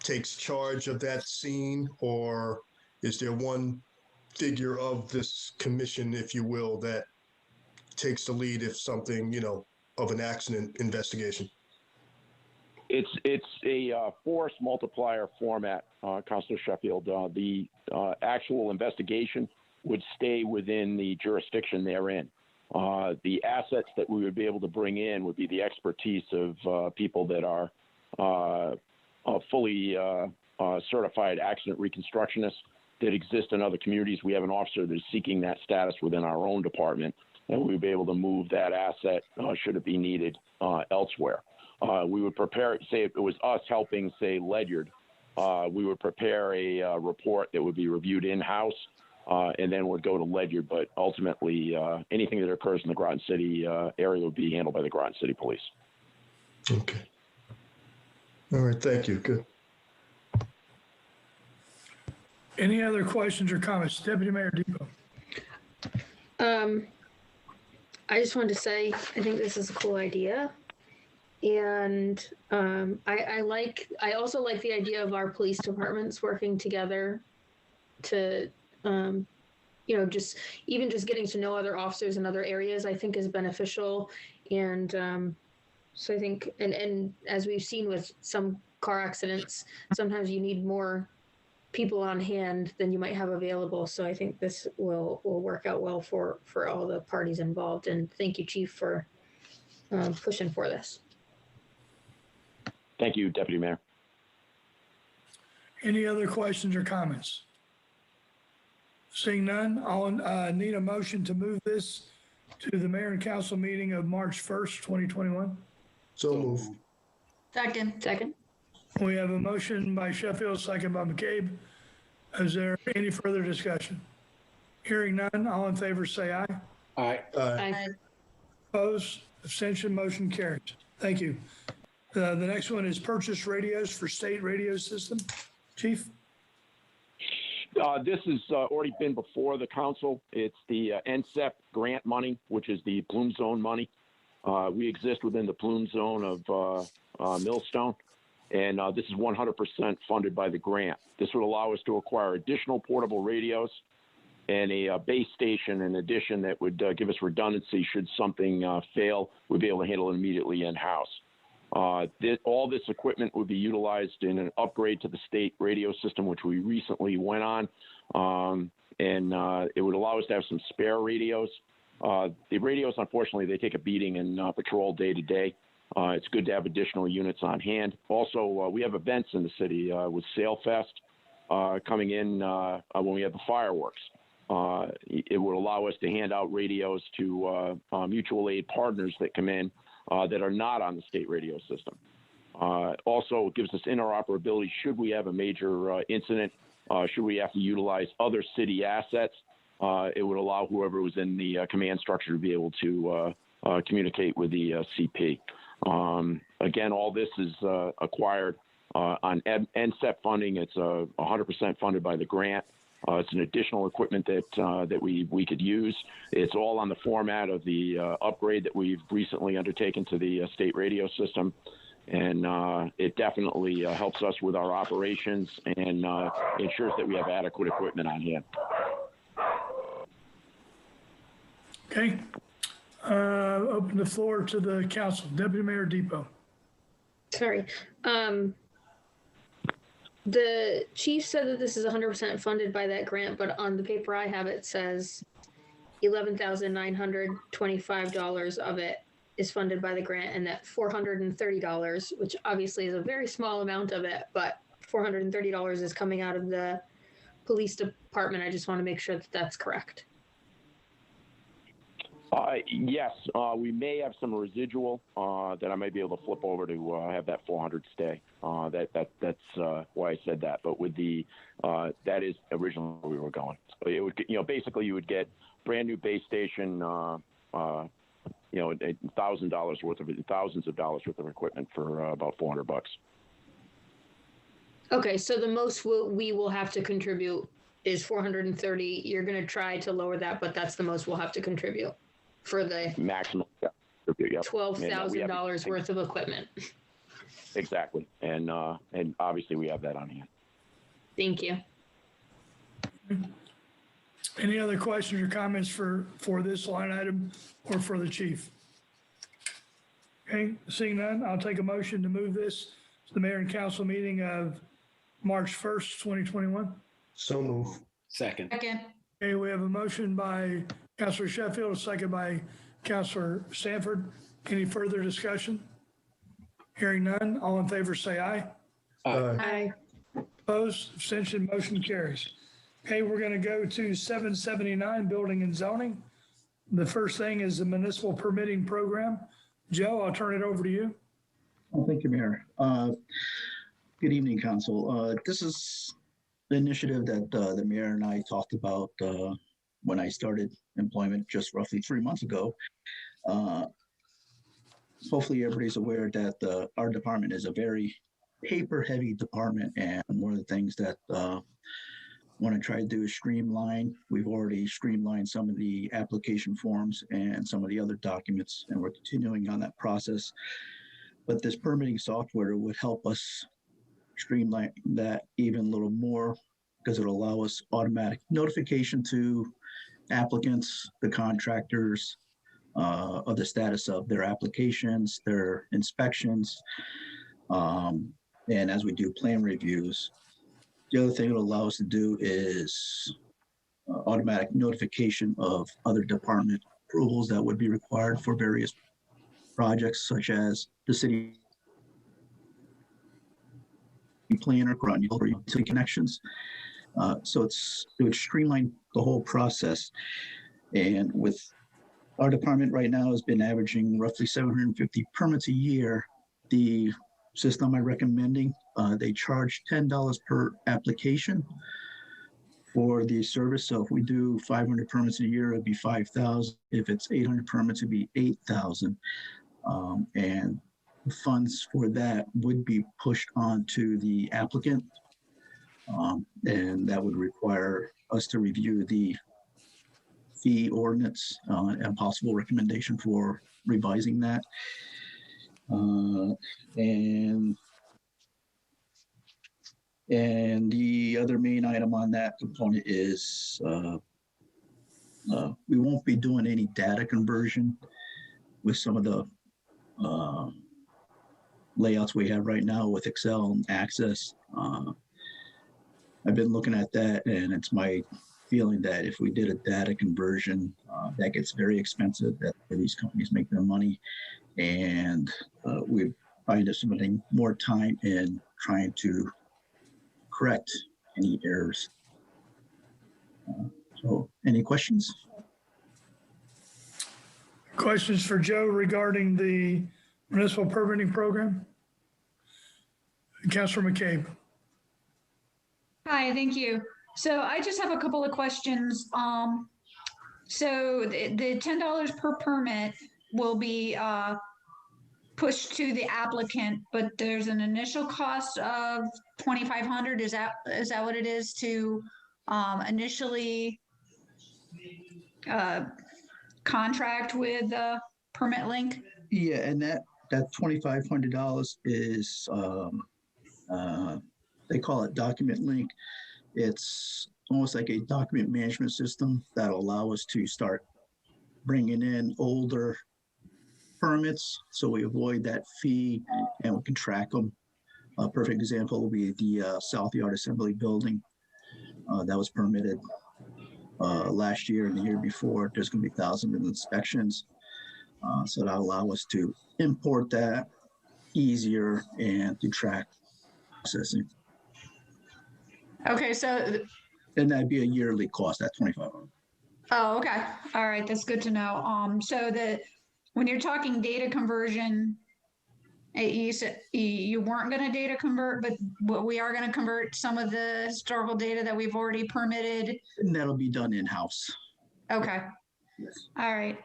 takes charge of that scene, or is there one figure of this commission, if you will, that takes the lead if something, of an accident investigation? It's a force multiplier format, Councilor Sheffield. The actual investigation would stay within the jurisdiction therein. The assets that we would be able to bring in would be the expertise of people that are fully certified accident reconstructionists that exist in other communities. We have an officer that is seeking that status within our own department, and we would be able to move that asset should it be needed elsewhere. We would prepare, say if it was us helping, say, Ledyard, we would prepare a report that would be reviewed in-house and then would go to Ledyard. But ultimately, anything that occurs in the Groton City area would be handled by the Groton City Police. Okay. All right, thank you. Good. Any other questions or comments? Deputy Mayor Depot. I just wanted to say, I think this is a cool idea. And I also like the idea of our police departments working together to, just getting to know other officers in other areas, I think is beneficial. And so I think, and as we've seen with some car accidents, sometimes you need more people on hand than you might have available. So I think this will work out well for all the parties involved. And thank you, Chief, for pushing for this. Thank you, Deputy Mayor. Any other questions or comments? Seeing none, I'll need a motion to move this to the mayor and council meeting of March 1st, 2021. So move. Second. We have a motion by Sheffield, second by McCabe. Is there any further discussion? Hearing none, all in favor say aye. Aye. Aye. Opposed, abstention, motion carries. Thank you. The next one is purchase radios for state radio system. Chief? This has already been before the council. It's the NSEP grant money, which is the plume zone money. We exist within the plume zone of Millstone, and this is 100% funded by the grant. This would allow us to acquire additional portable radios and a base station in addition that would give us redundancy should something fail. We'd be able to handle it immediately in-house. All this equipment would be utilized in an upgrade to the state radio system, which we recently went on, and it would allow us to have some spare radios. The radios, unfortunately, they take a beating in patrol day to day. It's good to have additional units on hand. Also, we have events in the city with SailFest coming in when we have the fireworks. It would allow us to hand out radios to mutual aid partners that come in that are not on the state radio system. Also, it gives us interoperability should we have a major incident, should we have to utilize other city assets. It would allow whoever was in the command structure to be able to communicate with the CP. Again, all this is acquired on NSEP funding. It's 100% funded by the grant. It's an additional equipment that we could use. It's all on the format of the upgrade that we've recently undertaken to the state radio system. And it definitely helps us with our operations and ensures that we have adequate equipment on hand. Okay. Open the floor to the council. Deputy Mayor Depot. Sorry. The chief said that this is 100% funded by that grant, but on the paper I have, it says $11,925 of it is funded by the grant, and that $430, which obviously is a very small amount of it, but $430 is coming out of the police department. I just want to make sure that that's correct. Yes, we may have some residual that I may be able to flip over to have that 400 stay. That's why I said that. But with the that is originally where we were going. So it would, basically you would get brand new base station, $1,000 worth of thousands of dollars worth of equipment for about $400. Okay, so the most we will have to contribute is 430. You're going to try to lower that, but that's the most we'll have to contribute for the maximum. Yeah. $12,000 worth of equipment. Exactly, and obviously we have that on hand. Thank you. Any other questions or comments for this line item or for the chief? Okay, seeing none, I'll take a motion to move this to the mayor and council meeting of March 1st, 2021. So move. Second. Okay, we have a motion by Councilor Sheffield, a second by Councilor Stanford. Any further discussion? Hearing none, all in favor say aye. Aye. Opposed, abstention, motion carries. Okay, we're going to go to 779, Building and Zoning. The first thing is the Municipal Permitting Program. Joe, I'll turn it over to you. Well, thank you, Mayor. Good evening, Council. This is the initiative that the mayor and I talked about when I started employment just roughly 3 months ago. Hopefully everybody's aware that our department is a very paper-heavy department, and one of the things that I want to try to do is streamline. We've already streamlined some of the application forms and some of the other documents, and we're continuing on that process. But this permitting software would help us streamline that even a little more, because it'll allow us automatic notification to applicants, the contractors, of the status of their applications, their inspections, and as we do plan reviews. The other thing it'll allow us to do is automatic notification of other department approvals that would be required for various projects, such as the city planner, Groton, or utility connections. So it would streamline the whole process. And with our department right now has been averaging roughly 750 permits a year. The system I'm recommending, they charge $10 per application for the service. So if we do 500 permits a year, it'd be 5,000. If it's 800 permits, it'd be 8,000. And funds for that would be pushed on to the applicant. And that would require us to review the fee ordinance and possible recommendation for revising that. And the other main item on that component is we won't be doing any data conversion with some of the layouts we have right now with Excel and Access. I've been looking at that, and it's my feeling that if we did a data conversion, that gets very expensive. That's where these companies make their money, and we find us spending more time in trying to correct any errors. So, any questions? Questions for Joe regarding the municipal permitting program? Councilor McCabe. Hi, thank you. So I just have a couple of questions. So the $10 per permit will be pushed to the applicant, but there's an initial cost of $2,500. Is that what it is to initially contract with Permit Link? Yeah, and that $2,500 is they call it Document Link. It's almost like a document management system that'll allow us to start bringing in older permits, so we avoid that fee and we can track them. A perfect example will be the South Yard Assembly Building that was permitted last year and the year before. There's going to be thousands of inspections, so that'll allow us to import that easier and to track processing. Okay, so. And that'd be a yearly cost at $2,500. Oh, okay. All right, that's good to know. So when you're talking data conversion, you said you weren't going to data convert, but we are going to convert some of the historical data that we've already permitted. And that'll be done in-house. Okay. Yes. All right.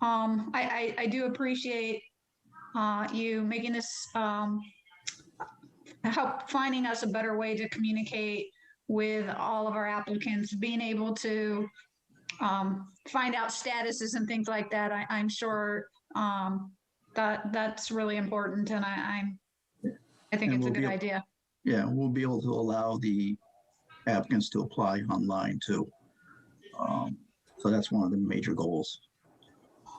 I do appreciate you making this help finding us a better way to communicate with all of our applicants, being able to find out statuses and things like that. I'm sure that's really important, and I think it's a good idea. Yeah, we'll be able to allow the applicants to apply online too. So that's one of the major goals.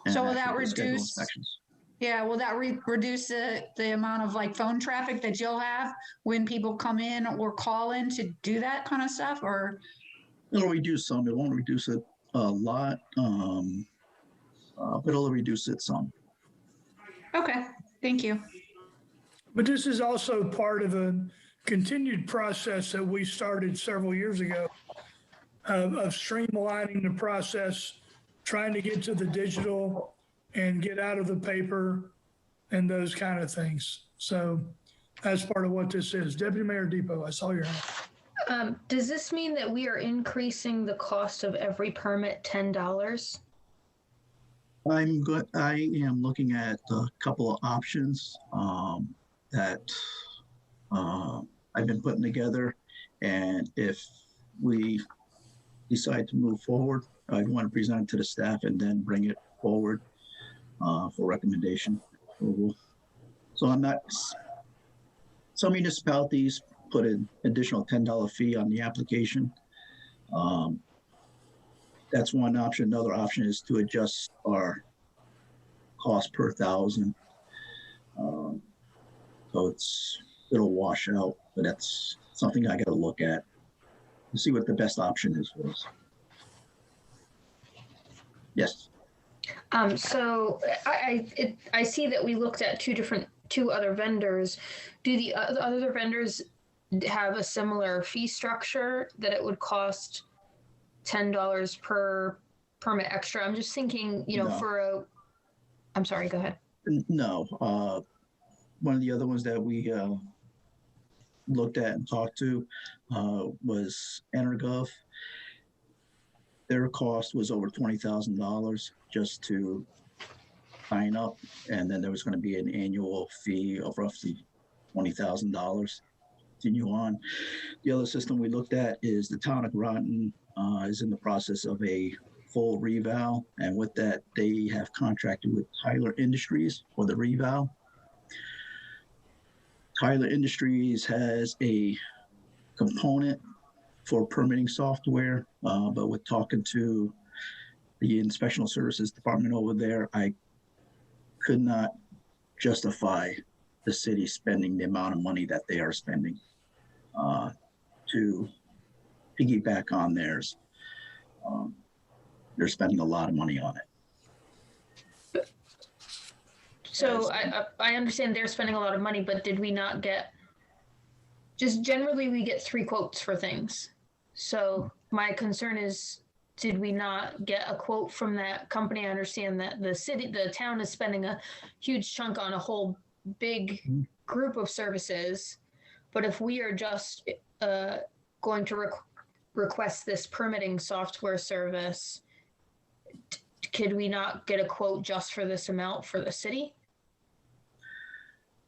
And so will that reduce inspections. Yeah, will that reduce the amount of like phone traffic that you'll have when people come in or call in to do that kind of stuff? Or it'll reduce some. It won't reduce it a lot, but it'll reduce it some. Okay, thank you. But this is also part of a continued process that we started several years ago of streamlining the process, trying to get to the digital and get out of the paper and those kind of things. So that's part of what this is. Deputy Mayor Depot, I saw your hand. Does this mean that we are increasing the cost of every permit $10? I am looking at a couple of options that I've been putting together, and if we decide to move forward, I want to present it to the staff and then bring it forward for recommendation. So I'm not. Some municipalities put an additional $10 fee on the application. That's one option. Another option is to adjust our cost per thousand. So it'll wash out, but that's something I got to look at to see what the best option is for us. Yes. So I see that we looked at two other vendors. Do the other vendors have a similar fee structure that it would cost $10 per permit extra? I'm just thinking, No. I'm sorry, go ahead. No. One of the other ones that we looked at and talked to was Energov. Their cost was over $20,000 just to sign up, and then there was going to be an annual fee of roughly $20,000. continue on. The other system we looked at is the town of Groton is in the process of a full reval, and with that, they have contracted with Tyler Industries for the reval. Tyler Industries has a component for permitting software, but with talking to the inspectional services department over there, I could not justify the city spending the amount of money that they are spending to piggyback on theirs. They're spending a lot of money on it. So I understand they're spending a lot of money, but did we not get, just generally we get 3 quotes for things. So my concern is, did we not get a quote from that company? I understand that the town is spending a huge chunk on a whole big group of services, but if we are just going to request this permitting software service, could we not get a quote just for this amount for the city?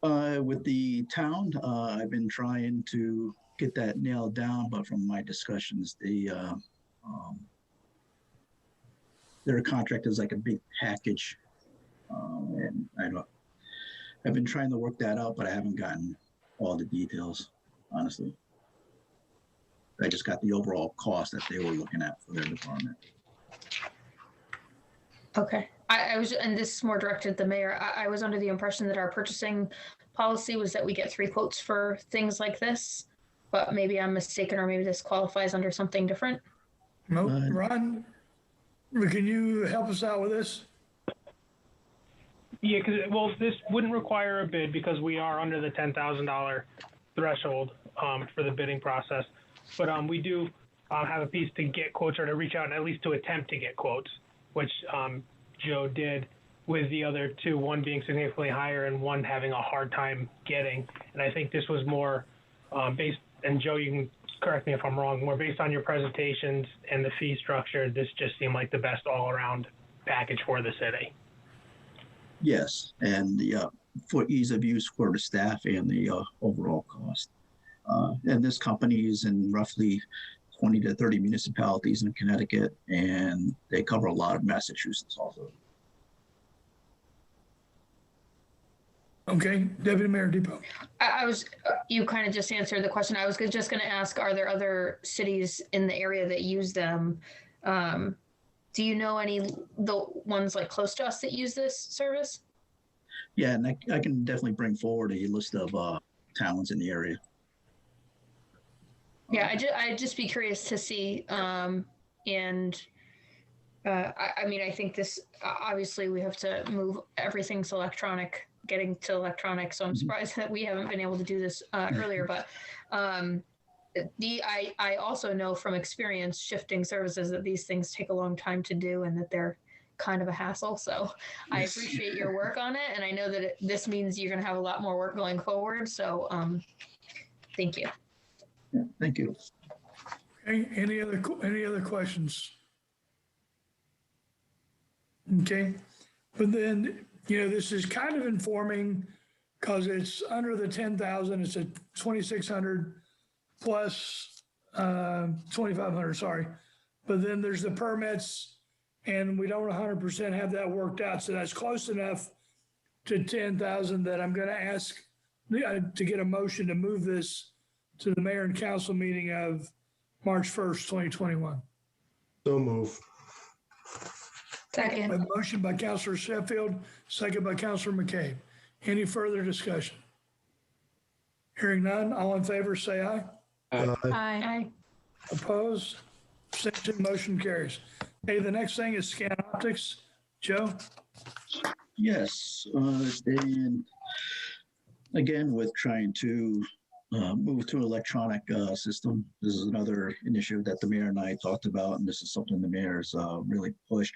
With the town, I've been trying to get that nailed down, but from my discussions, their contract is like a big package, and I've been trying to work that out, but I haven't gotten all the details, honestly. I just got the overall cost that they were looking at for their department. Okay. I was, and this is more directed at the mayor, I was under the impression that our purchasing policy was that we get 3 quotes for things like this, but maybe I'm mistaken, or maybe this qualifies under something different. No, Ron, can you help us out with this? Yeah, well, this wouldn't require a bid because we are under the $10,000 threshold for the bidding process. But we do have a piece to get quotes, or to reach out and at least to attempt to get quotes, which Joe did, with the other 2, one being significantly higher and one having a hard time getting. And I think this was more based, and Joe, you can correct me if I'm wrong, more based on your presentations and the fee structure. This just seemed like the best all-around package for the city. Yes, and for ease of use for the staff and the overall cost. And this company is in roughly 20 to 30 municipalities in Connecticut, and they cover a lot of Massachusetts also. Okay, Deputy Mayor Depot. I was, you kind of just answered the question. I was just going to ask, are there other cities in the area that use them? Do you know any, the ones like close to us that use this service? Yeah, and I can definitely bring forward a list of towns in the area. Yeah, I'd just be curious to see. I mean, I think this, obviously we have to move, everything's electronic, getting to electronic. So I'm surprised that we haven't been able to do this earlier, but I also know from experience shifting services that these things take a long time to do and that they're kind of a hassle. So I appreciate your work on it. And I know that this means you're going to have a lot more work going forward. So thank you. Yeah, thank you. Okay, any other questions? Okay, but then, this is kind of informing because it's under the 10,000, it's a 2,600 plus 2,500, sorry. But then there's the permits and we don't 100% have that worked out. So that's close enough to 10,000 that I'm going to ask to get a motion to move this to the mayor and council meeting of March 1st, 2021. So move. Second. A motion by Councilor Sheffield, second by Councilor McCabe. Any further discussion? Hearing none, all in favor say aye. Aye. Opposed? Abstention, motion carries. Okay, the next thing is scan optics. Joe? Yes, and again, with trying to move to electronic system. This is another initiative that the mayor and I talked about, and this is something the mayor's really pushed.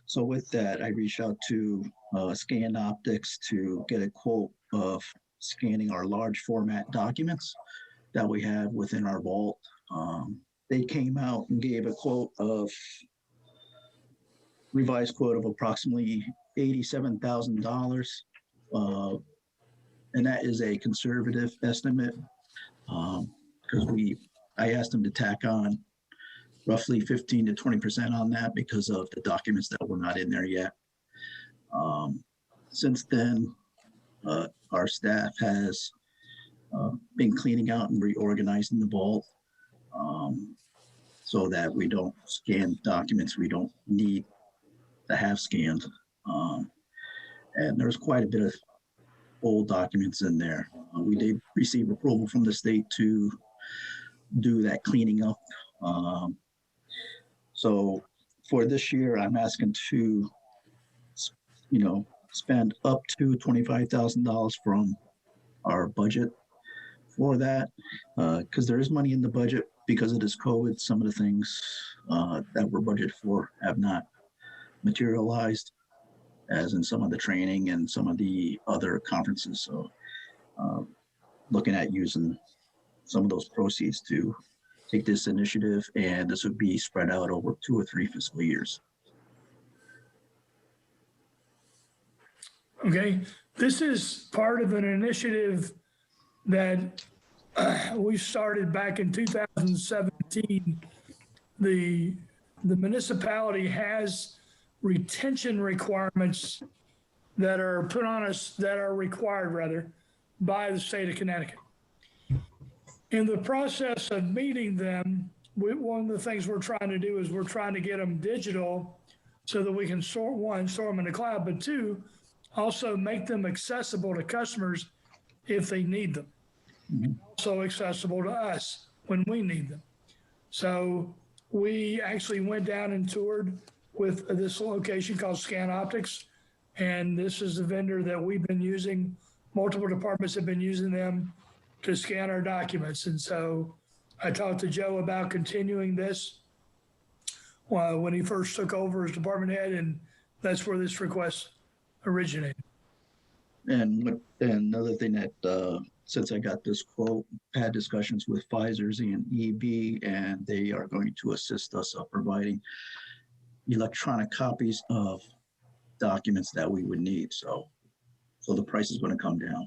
So with that, I reached out to Scan Optics to get a quote of scanning our large format documents that we have within our vault. They came out and gave a quote of, revised quote of approximately $87,000. And that is a conservative estimate. Because I asked them to tack on roughly 15 to 20% on that because of the documents that were not in there yet. Since then, our staff has been cleaning out and reorganizing the vault so that we don't scan documents we don't need to have scanned. And there's quite a bit of old documents in there. We did receive approval from the state to do that cleaning up. So for this year, I'm asking to, spend up to $25,000 from our budget for that, because there is money in the budget. Because of this COVID, some of the things that were budgeted for have not materialized, as in some of the training and some of the other conferences. So looking at using some of those proceeds to take this initiative, and this would be spread out over 2 or 3 fiscal years. Okay, this is part of an initiative that we started back in 2017. The municipality has retention requirements that are put on us, that are required rather, by the state of Connecticut. In the process of meeting them, one of the things we're trying to do is we're trying to get them digital so that we can store them in the cloud, but 2, also make them accessible to customers if they need them. Also accessible to us when we need them. So we actually went down and toured with this location called Scan Optics, and this is the vendor that we've been using. Multiple departments have been using them to scan our documents. And so I talked to Joe about continuing this when he first took over as department head, and that's where this request originated. And another thing that, since I got this quote, had discussions with Pfizer's and EB, and they are going to assist us of providing electronic copies of documents that we would need. So the price is going to come down.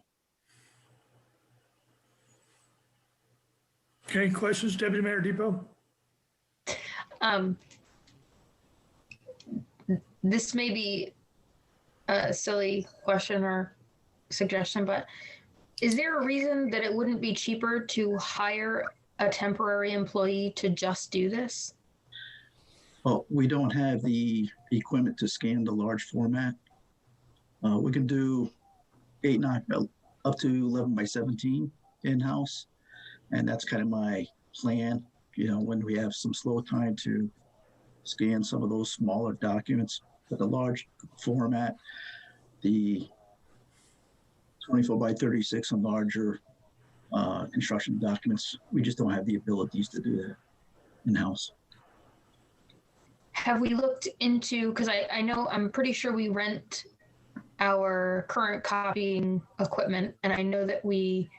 Okay, questions, Deputy Mayor Depot? This may be a silly question or suggestion, but is there a reason that it wouldn't be cheaper to hire a temporary employee to just do this? Well, we don't have the equipment to scan the large format. We can do 8x9 up to 11x17 in-house. And that's kind of my plan, when we have some slow time to scan some of those smaller documents. But the large format, the 24x36 and larger construction documents, we just don't have the abilities to do that in-house. Have we looked into, because I know, I'm pretty sure we rent our current copying equipment, and I know that we,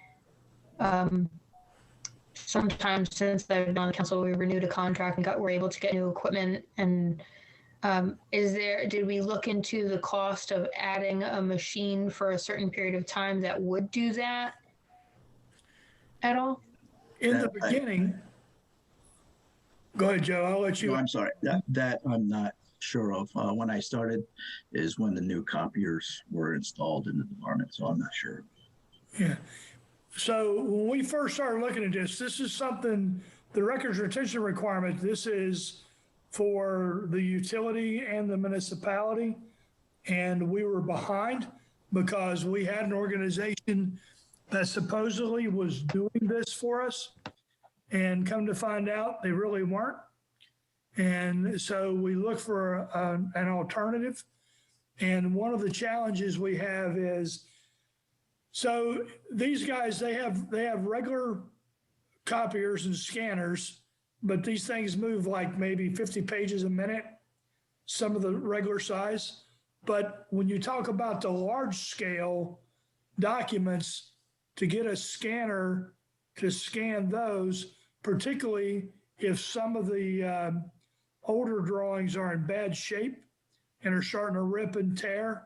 sometimes since I've been on the council, we renewed a contract and were able to get new equipment. And did we look into the cost of adding a machine for a certain period of time that would do that at all? In the beginning, go ahead, Joe, I'll let you. No, I'm sorry, that I'm not sure of. When I started is when the new copiers were installed in the department, so I'm not sure. Yeah. So when we first started looking at this is something, the records retention requirement, this is for the utility and the municipality. And we were behind because we had an organization that supposedly was doing this for us. And come to find out, they really weren't. And so we looked for an alternative. And one of the challenges we have is, so these guys, they have regular copiers and scanners, but these things move like maybe 50 pages a minute, some of the regular size. But when you talk about the large scale documents, to get a scanner to scan those, particularly if some of the older drawings are in bad shape and are starting to rip and tear,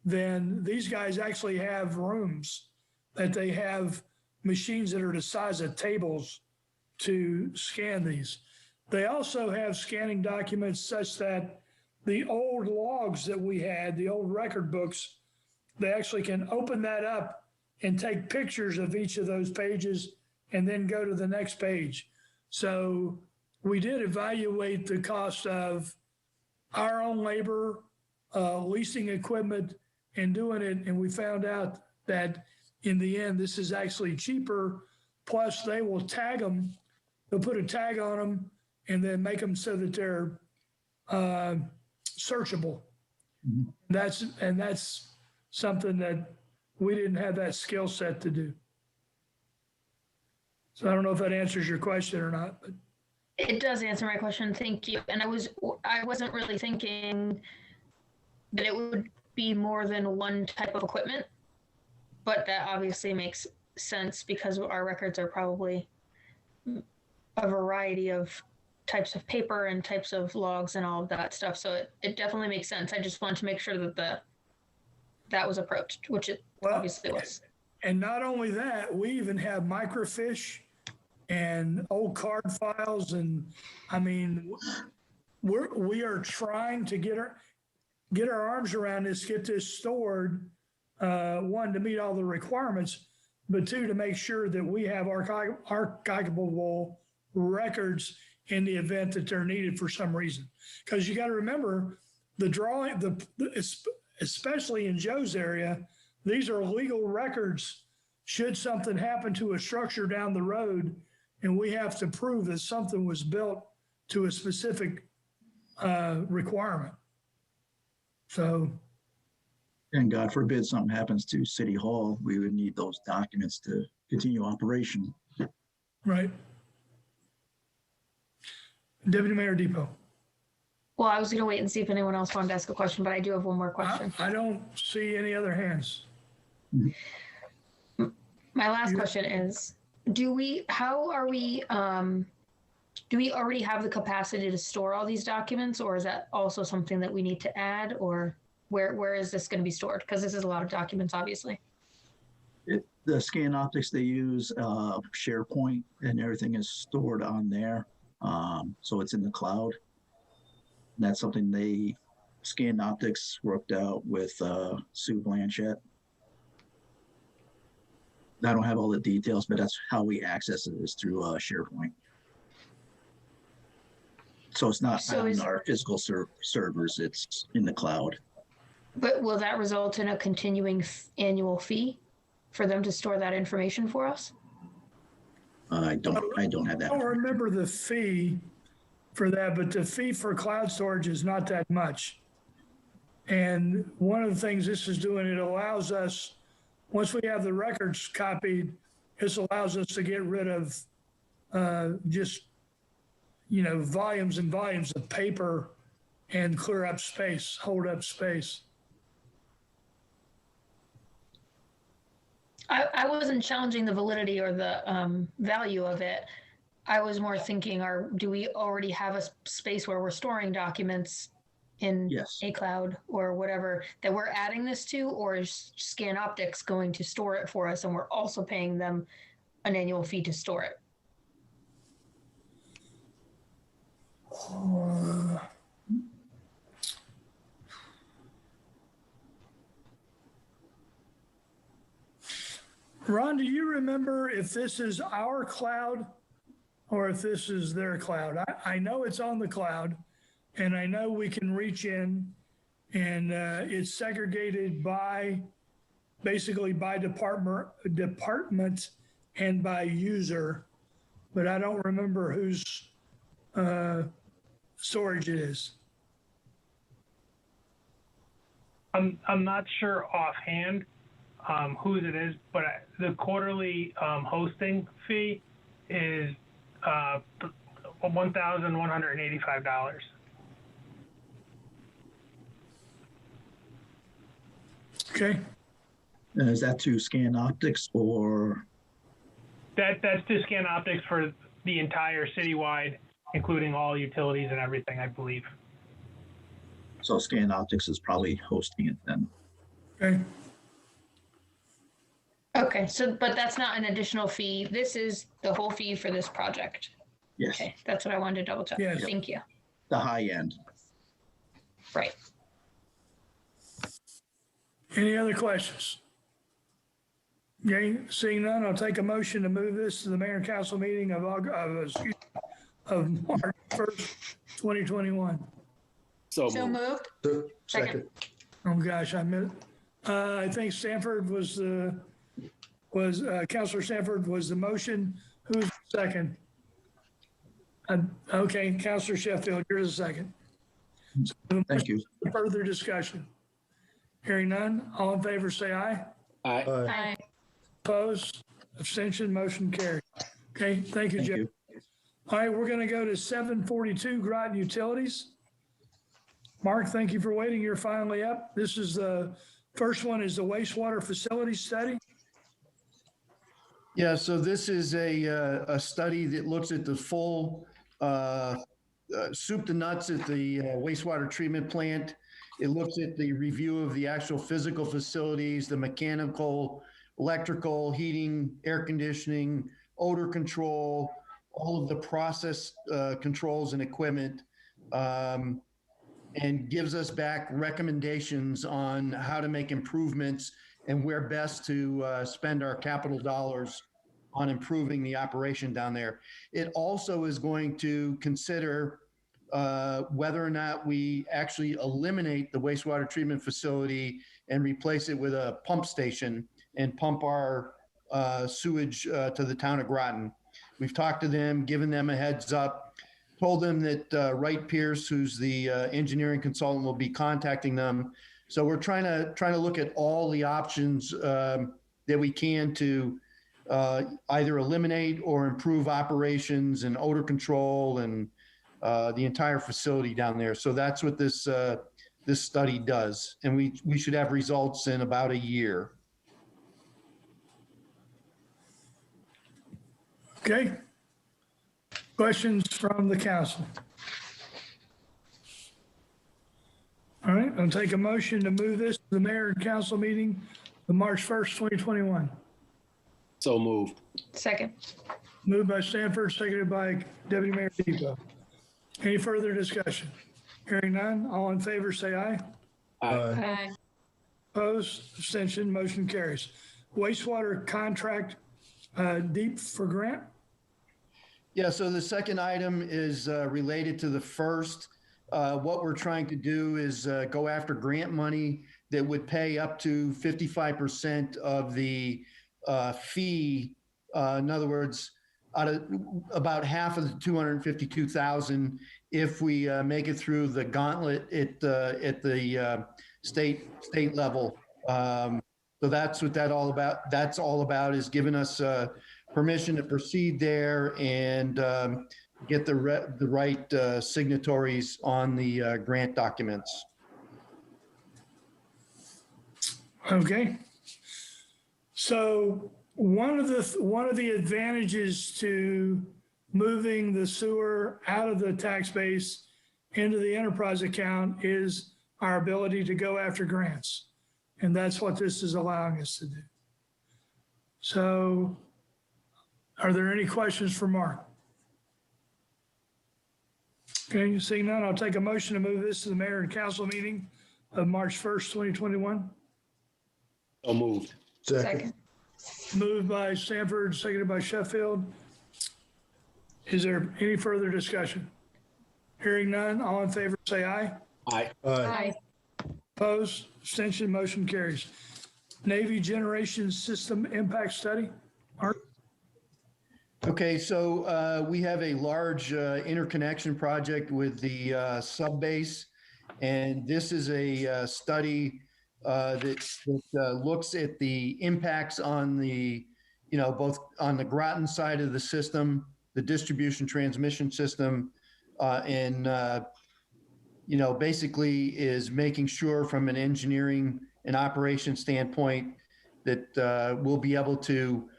then these guys actually have rooms that they have machines that are the size of tables to scan these. They also have scanning documents such that the old logs that we had, the old record books, they actually can open that up and take pictures of each of those pages and then go to the next page. So we did evaluate the cost of our own labor, leasing equipment, and doing it. And we found out that in the end, this is actually cheaper. Plus, they will tag them. They'll put a tag on them and then make them so that they're searchable. Mm-hmm. That's something that we didn't have that skill set to do. So I don't know if that answers your question or not, but It does answer my question. Thank you. And I wasn't really thinking that it would be more than one type of equipment, but that obviously makes sense because our records are probably a variety of types of paper and types of logs and all of that stuff. So it definitely makes sense. I just wanted to make sure that that was approached, which it obviously was. And not only that, we even have microfiche and old card files. And I mean, we are trying to get our arms around this, get this stored, one, to meet all the requirements, but two, to make sure that we have archivable records in the event that they're needed for some reason. Because you got to remember, the drawing, especially in Joe's area, these are legal records. Should something happen to a structure down the road, and we have to prove that something was built to a specific requirement. So, and God forbid something happens to City Hall, we would need those documents to continue operation. Right. Deputy Mayor Depot. Well, I was going to wait and see if anyone else wanted to ask a question, but I do have one more question. I don't see any other hands. My last question is, do we already have the capacity to store all these documents, or is that also something that we need to add, or where is this going to be stored? Because this is a lot of documents, obviously. The scan optics they use, SharePoint, and everything is stored on there. So it's in the cloud. That's something Scan Optics worked out with Sue Blanchett. I don't have all the details, but that's how we access it, is through SharePoint. So it's not on our physical servers, it's in the cloud. But will that result in a continuing annual fee for them to store that information for us? I don't have that. I don't remember the fee for that, but the fee for cloud storage is not that much. And one of the things this is doing, it allows us, once we have the records copied, this allows us to get rid of just, volumes and volumes of paper and clear up space, hold up space. I wasn't challenging the validity or the value of it. I was more thinking, do we already have a space where we're storing documents in a cloud or whatever that we're adding this to, or is Scan Optics going to store it for us and we're also paying them an annual fee to store it? Ron, do you remember if this is our cloud or if this is their cloud? I know it's on the cloud, and I know we can reach in, and it's segregated basically by department and by user, but I don't remember whose storage it is. I'm not sure offhand whose it is, but the quarterly hosting fee is $1,185. Okay. And is that to Scan Optics or? That's to Scan Optics for the entire citywide, including all utilities and everything, I believe. So Scan Optics is probably hosting it then. Okay. Okay, so, but that's not an additional fee. This is the whole fee for this project. Yes, Okay, that's what I wanted to double check. Yes. Thank you. the high end. Right. Any other questions? Okay, seeing none, I'll take a motion to move this to the mayor and council meeting of March 1st, 2021. So moved. Second. Oh, gosh, I think Councilor Stanford was the motion. Who's the second? Okay, Councilor Sheffield, you're the second. Thank you. Further discussion? Hearing none, all in favor say aye. Aye. Aye. Opposed, abstention, motion carried. Okay, thank you, Jeff. All right, we're going to go to 742 Groton Utilities. Mark, thank you for waiting. You're finally up. This is the first one is the wastewater facility study. Yeah, so this is a study that looks at the full soup to nuts at the wastewater treatment plant. It looks at the review of the actual physical facilities, the mechanical, electrical, heating, air conditioning, odor control, all of the process controls and equipment, and gives us back recommendations on how to make improvements and where best to spend our capital dollars on improving the operation down there. It also is going to consider whether or not we actually eliminate the wastewater treatment facility and replace it with a pump station and pump our sewage to the town of Groton. We've talked to them, given them a heads up, told them that Wright Pierce, who's the engineering consultant, will be contacting them. So we're trying to look at all the options that we can to either eliminate or improve operations and odor control and the entire facility down there. So that's what this study does, and we should have results in about a year. Okay. Questions from the council? All right, I'll take a motion to move this to the mayor and council meeting of March 1st, 2021. So moved. Second. Moved by Stanford, seconded by Deputy Mayor Depot. Any further discussion? Hearing none, all in favor say aye. Aye. Opposed, abstention, motion carries. Wastewater contract deep for grant. Yeah, so the second item is related to the first. What we're trying to do is go after grant money that would pay up to 55% of the fee. In other words, out of about half of the 252,000 if we make it through the gauntlet at the state level. So that's what that's all about is giving us permission to proceed there and get the right signatories on the grant documents. Okay. So one of the advantages to moving the sewer out of the tax base into the enterprise account is our ability to go after grants. And that's what this is allowing us to do. So are there any questions for Mark? Okay, seeing none, I'll take a motion to move this to the mayor and council meeting of March 1st, 2021. So moved. Second. Moved by Stanford, seconded by Sheffield. Is there any further discussion? Hearing none, all in favor say aye. Aye. Aye. Opposed, abstention, motion carries. Navy Generation System Impact Study. Art? Okay, so we have a large interconnection project with the subbase, and this is a study that looks at the impacts on the, both on the Groton side of the system, the distribution transmission system, and basically is making sure from an engineering and operation standpoint that we'll be able to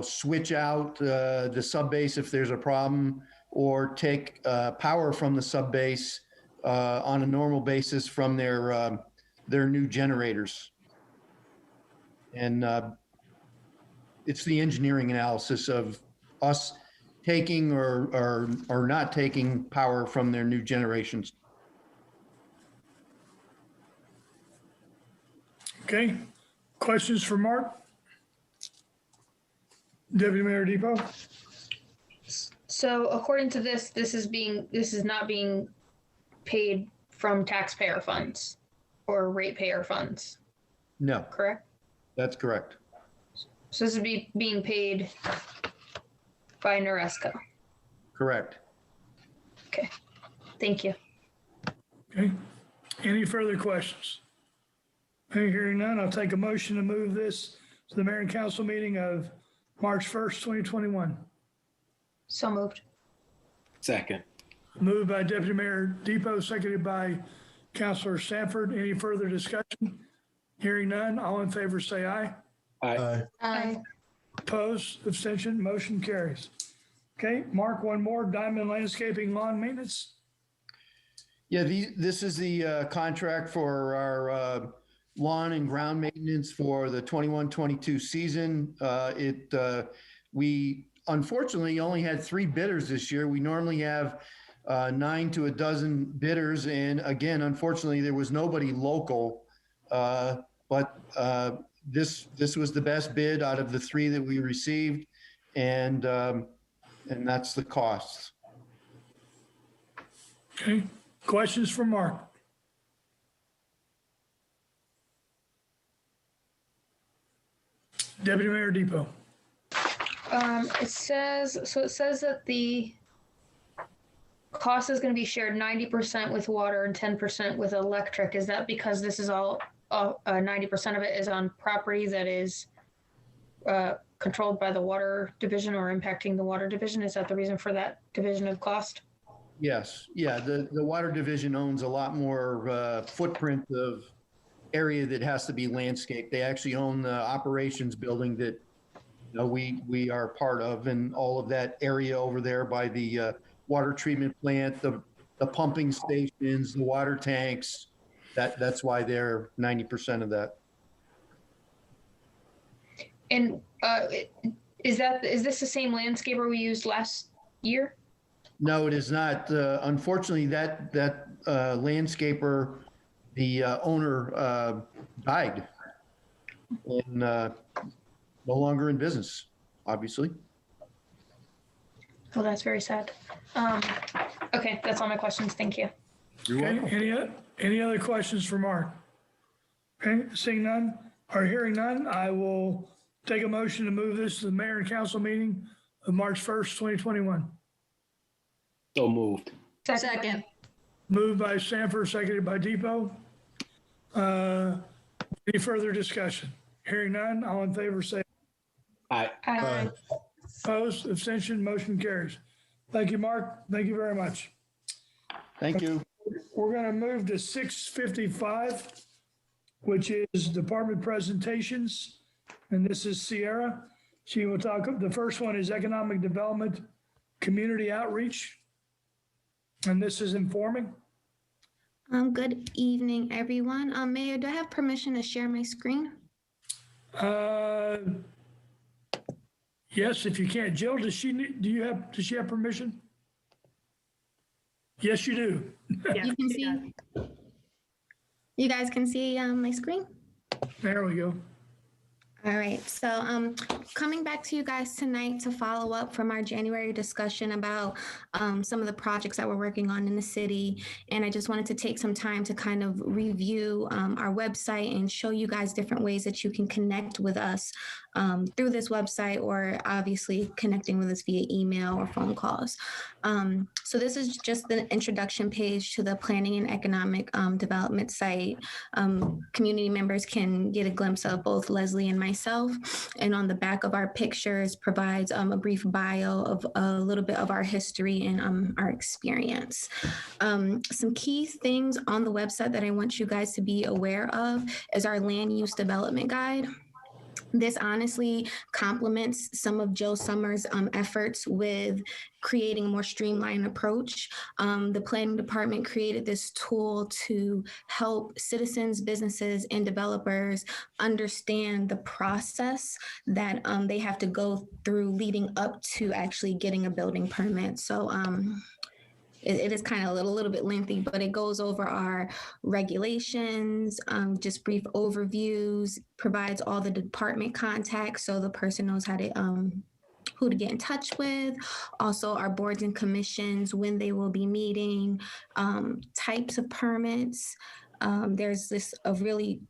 switch out the subbase if there's a problem, or take power from the subbase on a normal basis from their new generators. And it's the engineering analysis of us taking or not taking power from their new generations. Okay, questions for Mark? Deputy Mayor Depot? So according to this, this is not being paid from taxpayer funds or ratepayer funds, No, correct? that's correct. So this would be being paid by Noresco. Correct. Okay, thank you. Okay, any further questions? Hearing none, I'll take a motion to move this to the mayor and council meeting of March 1st, 2021. So moved. Second. Moved by Deputy Mayor Depot, seconded by Councilor Sanford. Any further discussion? Hearing none, all in favor say aye. Aye. Aye. Opposed, abstention, motion carries. Okay, Mark, one more, Diamond Landscaping Lawn Maintenance. Yeah, this is the contract for our lawn and ground maintenance for the 21-22 season. We unfortunately only had 3 bidders this year. We normally have 9 to a dozen bidders. And again, unfortunately, there was nobody local. But this was the best bid out of the 3 that we received. And that's the cost. Okay, questions for Mark? Deputy Mayor Depot. It says that the cost is going to be shared 90% with water and 10% with electric. Is that because this is all 90% of it is on property that is controlled by the water division or impacting the water division? Is that the reason for that division of cost? Yes. Yeah. The water division owns a lot more footprint of area that has to be landscaped. They actually own the operations building that we are part of, and all of that area over there by the water treatment plant, the pumping stations, the water tanks. That's why they're 90% of that. And is this the same landscaper we used last year? No, it is not. Unfortunately, that landscaper, the owner died and no longer in business, obviously. Oh, that's very sad. Okay, that's all my questions. Thank you. You're welcome. Any other questions for Mark? Okay, seeing none or hearing none, I will take a motion to move this to the mayor and council meeting of March 1st, 2021. So moved. Second. Moved by Sanford, seconded by Depot. Any further discussion? Hearing none, all in favor say Aye. Aye. opposed, abstention, motion carries. Thank you, Mark. Thank you very much. Thank you. We're going to move to 6:55, which is department presentations. And this is Sierra. She will talk. The first one is economic development, community outreach. And this is informing. Good evening, everyone. Mayor, do I have permission to share my screen? Yes, if you can't. Jill, does she have permission? Yes, you do. You can see. You guys can see my screen? There we go. All right, so coming back to you guys tonight to follow up from our January discussion about some of the projects that we're working on in the city. And I just wanted to take some time to kind of review our website and show you guys different ways that you can connect with us through this website, or obviously connecting with us via email or phone calls. So this is just the introduction page to the Planning and Economic Development site. Community members can get a glimpse of both Leslie and myself, and on the back of our pictures provides a brief bio of a little bit of our history and our experience. Some key things on the website that I want you guys to be aware of is our land use development guide. This honestly complements some of Joe Summers' efforts with creating a more streamlined approach. The planning department created this tool to help citizens, businesses, and developers understand the process that they have to go through leading up to actually getting a building permit. So it is kind of a little bit lengthy, but it goes over our regulations, just brief overviews, provides all the department contacts so the person knows how to who to get in touch with. Also, our boards and commissions, when they will be meeting, types of permits. There's this a really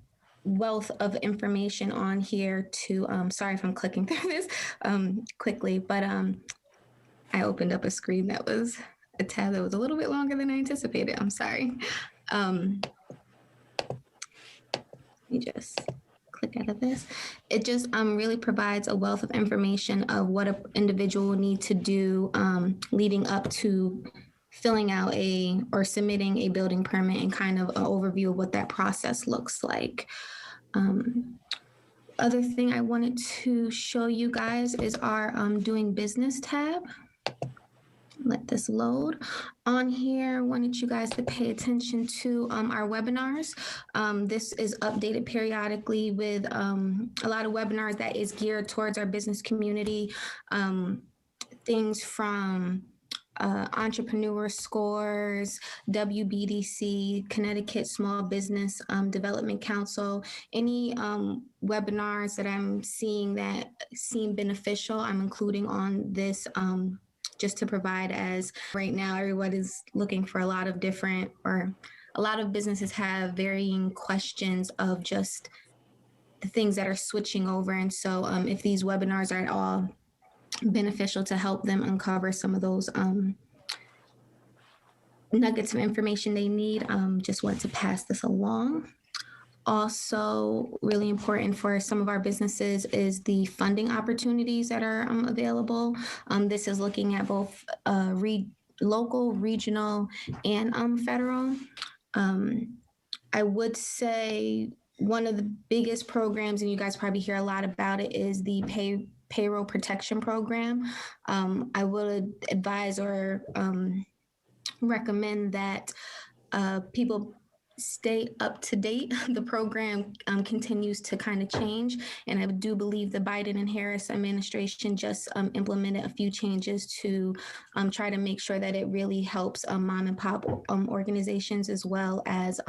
wealth of information on here to sorry if I'm clicking through this quickly, but I opened up a screen that was a tab that was a little bit longer than I anticipated. I'm sorry. Let me just click out of this. It just really provides a wealth of information of what an individual will need to do leading up to filling out or submitting a building permit, and kind of an overview of what that process looks like. Other thing I wanted to show you guys is our doing business tab. Let this load. On here, I wanted you guys to pay attention to our webinars. This is updated periodically with a lot of webinars that is geared towards our business community. Things from entrepreneur scores, WBDC, Connecticut Small Business Development Council, any webinars that I'm seeing that seem beneficial, I'm including on this just to provide, as right now everyone is looking for a lot of different, or a lot of businesses have varying questions of just the things that are switching over. And so if these webinars are at all beneficial to help them uncover some of those nuggets of information they need, just want to pass this along. Also, really important for some of our businesses is the funding opportunities that are available. This is looking at both local, regional, and federal. I would say one of the biggest programs, and you guys probably hear a lot about it, is the payroll protection program. I would advise or recommend that people stay up to date. The program continues to kind of change, and I do believe the Biden and Harris administration just implemented a few changes to try to make sure that it really helps mom and pop organizations, as well as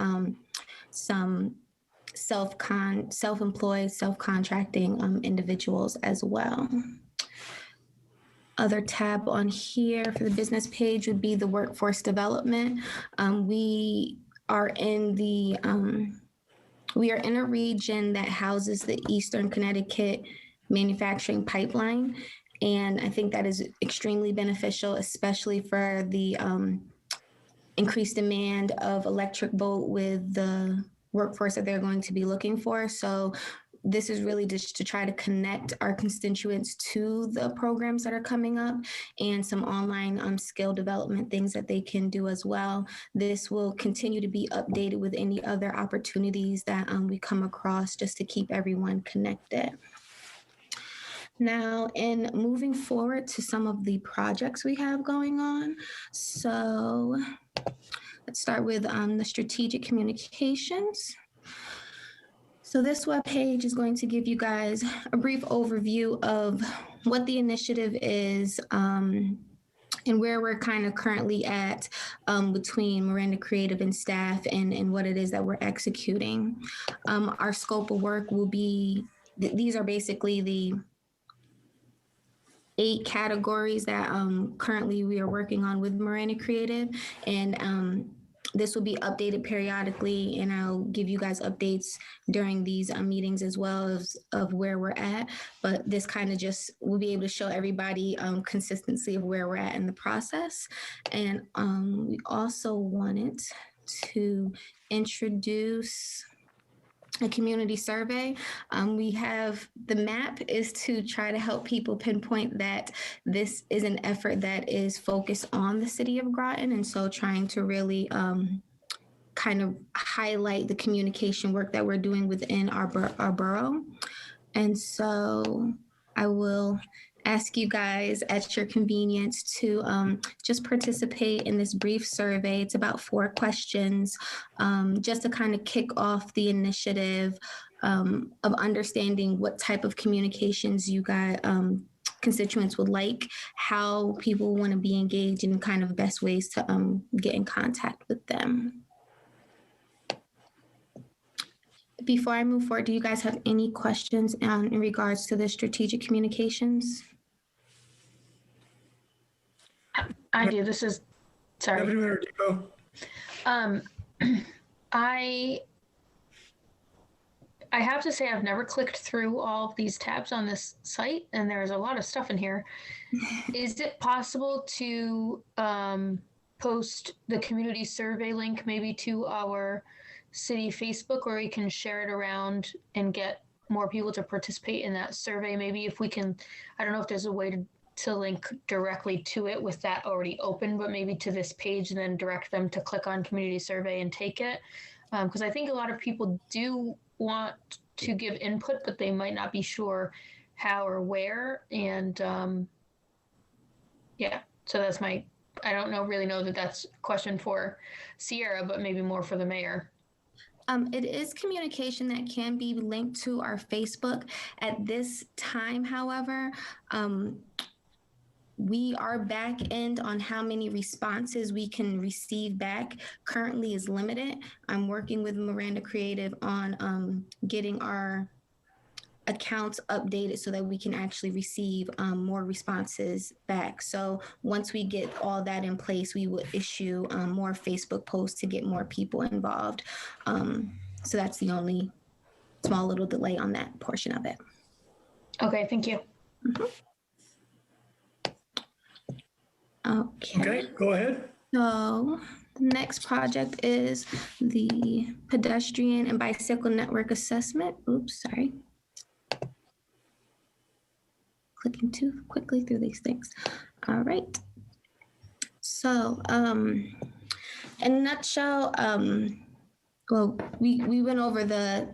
some self-employed, self-contracting individuals as well. Other tab on here for the business page would be the workforce development. We are in a region that houses the Eastern Connecticut manufacturing pipeline. And I think that is extremely beneficial, especially for the increased demand of electric boat with the workforce that they're going to be looking for. So this is really just to try to connect our constituents to the programs that are coming up, and some online skill development things that they can do as well. This will continue to be updated with any other opportunities that we come across, just to keep everyone connected. Now, in moving forward to some of the projects we have going on. So let's start with the strategic communications. So this webpage is going to give you guys a brief overview of what the initiative is, and where we're kind of currently at between Miranda Creative and staff, and what it is that we're executing. Our scope of work will be, these are basically the 8 categories that currently we are working on with Miranda Creative, and this will be updated periodically, and I'll give you guys updates during these meetings as well as of where we're at. But this kind of just will be able to show everybody consistency of where we're at in the process. And we also wanted to introduce a community survey. We have, the map is to try to help people pinpoint that this is an effort that is focused on the city of Groton, and so trying to really kind of highlight the communication work that we're doing within our borough. And so I will ask you guys at your convenience to just participate in this brief survey. It's about 4 questions, just to kind of kick off the initiative of understanding what type of communications you guys, constituents would like, how people want to be engaged, and kind of best ways to get in contact with them. Before I move forward, do you guys have any questions in regards to the strategic communications? I do. This is, sorry. I have to say I've never clicked through all of these tabs on this site, and there's a lot of stuff in here. Is it possible to post the community survey link maybe to our city Facebook, where we can share it around and get more people to participate in that survey? Maybe if we can, I don't know if there's a way to link directly to it with that already open, but maybe to this page and then direct them to click on community survey and take it. Because I think a lot of people do want to give input, but they might not be sure how or where. And yeah, so that's I don't really know that that's a question for Sierra, but maybe more for the mayor. It is communication that can be linked to our Facebook. At this time, however, our back end on how many responses we can receive back currently is limited. I'm working with Miranda Creative on getting our accounts updated so that we can actually receive more responses back. So once we get all that in place, we will issue more Facebook posts to get more people involved. So that's the only small little delay on that portion of it. Okay, thank you. Mm-hmm. Okay, go ahead. So the next project is the pedestrian and bicycle network assessment. Oops, sorry. Clicking too quickly through these things. All right. So in a nutshell, well, we went over the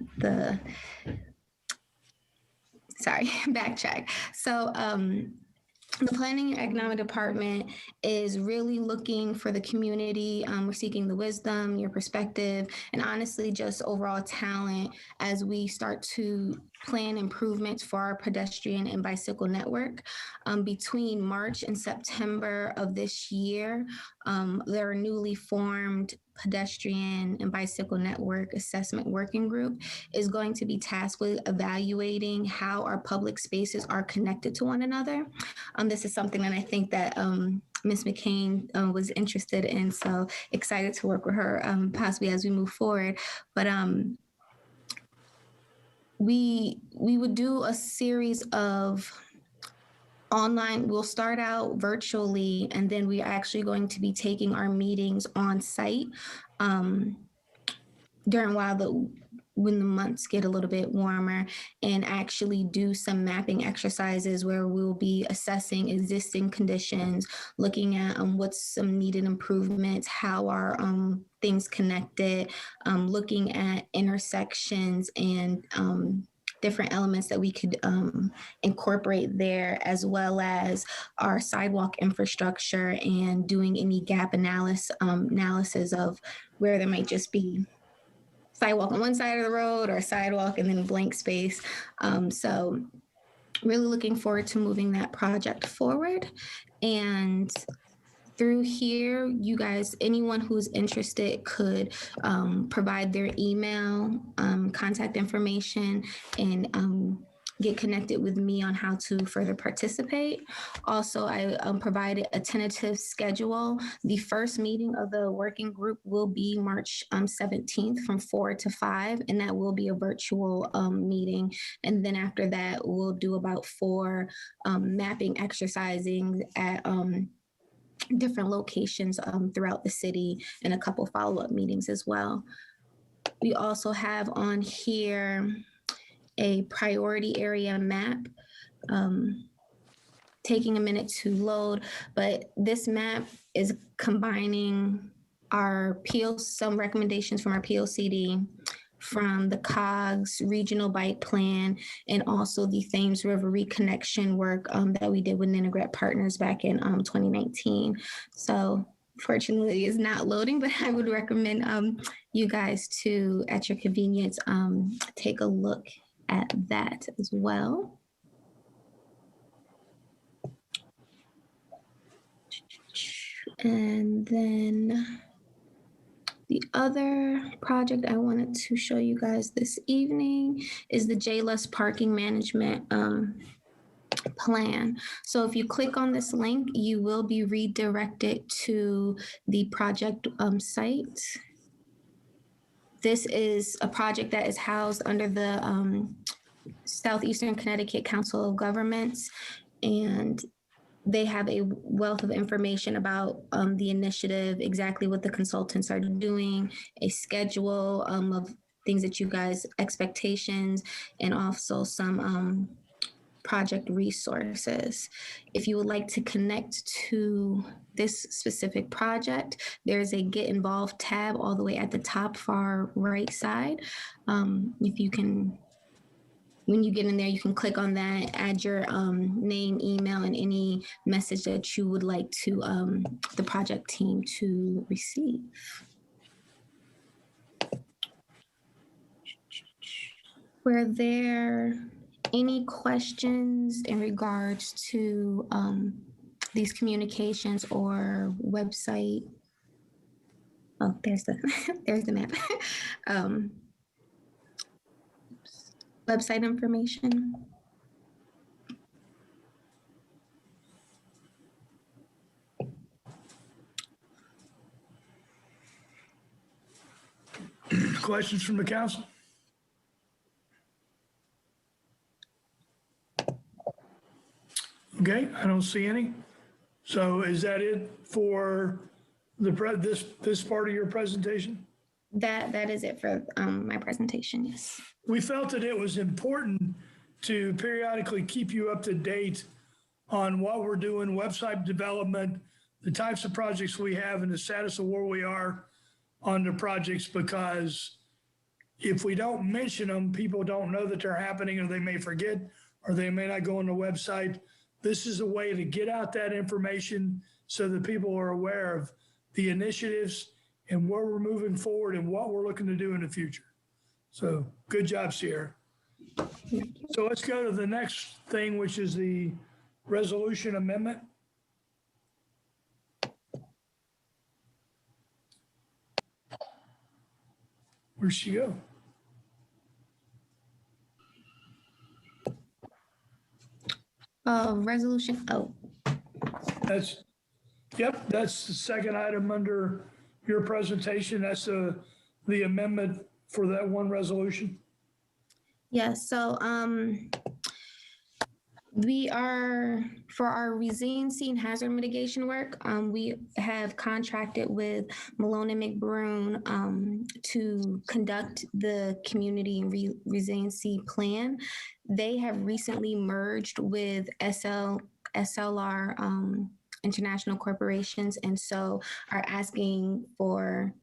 sorry, backtrack. So the Planning and Economic Department is really looking for the community. We're seeking the wisdom, your perspective, and honestly, just overall talent as we start to plan improvements for our pedestrian and bicycle network. Between March and September of this year, there are newly formed pedestrian and bicycle network assessment working group is going to be tasked with evaluating how our public spaces are connected to one another. This is something that I think that Ms. McCain was interested in, so excited to work with her possibly as we move forward. But we would do a series of online. We'll start out virtually, and then we're actually going to be taking our meetings on site when the months get a little bit warmer, and actually do some mapping exercises where we'll be assessing existing conditions, looking at what's some needed improvements, how are things connected, looking at intersections and different elements that we could incorporate there, as well as our sidewalk infrastructure and doing any gap analysis of where there might just be sidewalk on one side of the road or sidewalk and then blank space. So really looking forward to moving that project forward. And through here, you guys, anyone who's interested could provide their email, contact information, and get connected with me on how to further participate. Also, I provided a tentative schedule. The first meeting of the working group will be March 17th from 4 to 5, and that will be a virtual meeting. And then after that, we'll do about 4 mapping exercising at different locations throughout the city, and a couple follow-up meetings as well. We also have on here a priority area map, taking a minute to load, but this map is combining some recommendations from our POCD, from the COGS regional bike plan and also the Thames River reconnection work that we did with Ninegret Partners back in 2019. So fortunately it's not loading, but I would recommend you guys to, at your convenience, take a look at that as well. And then the other project I wanted to show you guys this evening is the JLUS parking management plan. So if you click on this link, you will be redirected to the project site. This is a project that is housed under the Southeastern Connecticut Council of Governments, and they have a wealth of information about the initiative, exactly what the consultants are doing, a schedule of things that you guys, expectations, and also some project resources. If you would like to connect to this specific project, there's a Get Involved tab all the way at the top far right side. If you can, when you get in there, you can click on that, add your name, email, and any message that you would like to the project team to receive. Were there any questions in regards to these communications or website? Oh, there's the there's the map. Website information. Questions from the council? Okay, I don't see any. So is that it for the this part of your presentation? That is it for my presentation, yes. We felt that it was important to periodically keep you up to date on what we're doing, website development, the types of projects we have, and the status of where we are on the projects, because if we don't mention them, people don't know that they're happening, or they may forget, or they may not go on the website. This is a way to get out that information so that people are aware of the initiatives and where we're moving forward and what we're looking to do in the future. So good job, Sierra. So let's go to the next thing, which is the resolution amendment. Where'd she go? Resolution, oh. That's, yep, that's the second item under your presentation. That's the amendment for that one resolution. Yes, so we are, for our resiliency and hazard mitigation work, we have contracted with Malone and McBroom to conduct the community and resiliency plan. They have recently merged with SLR International Corporations, and so are asking for,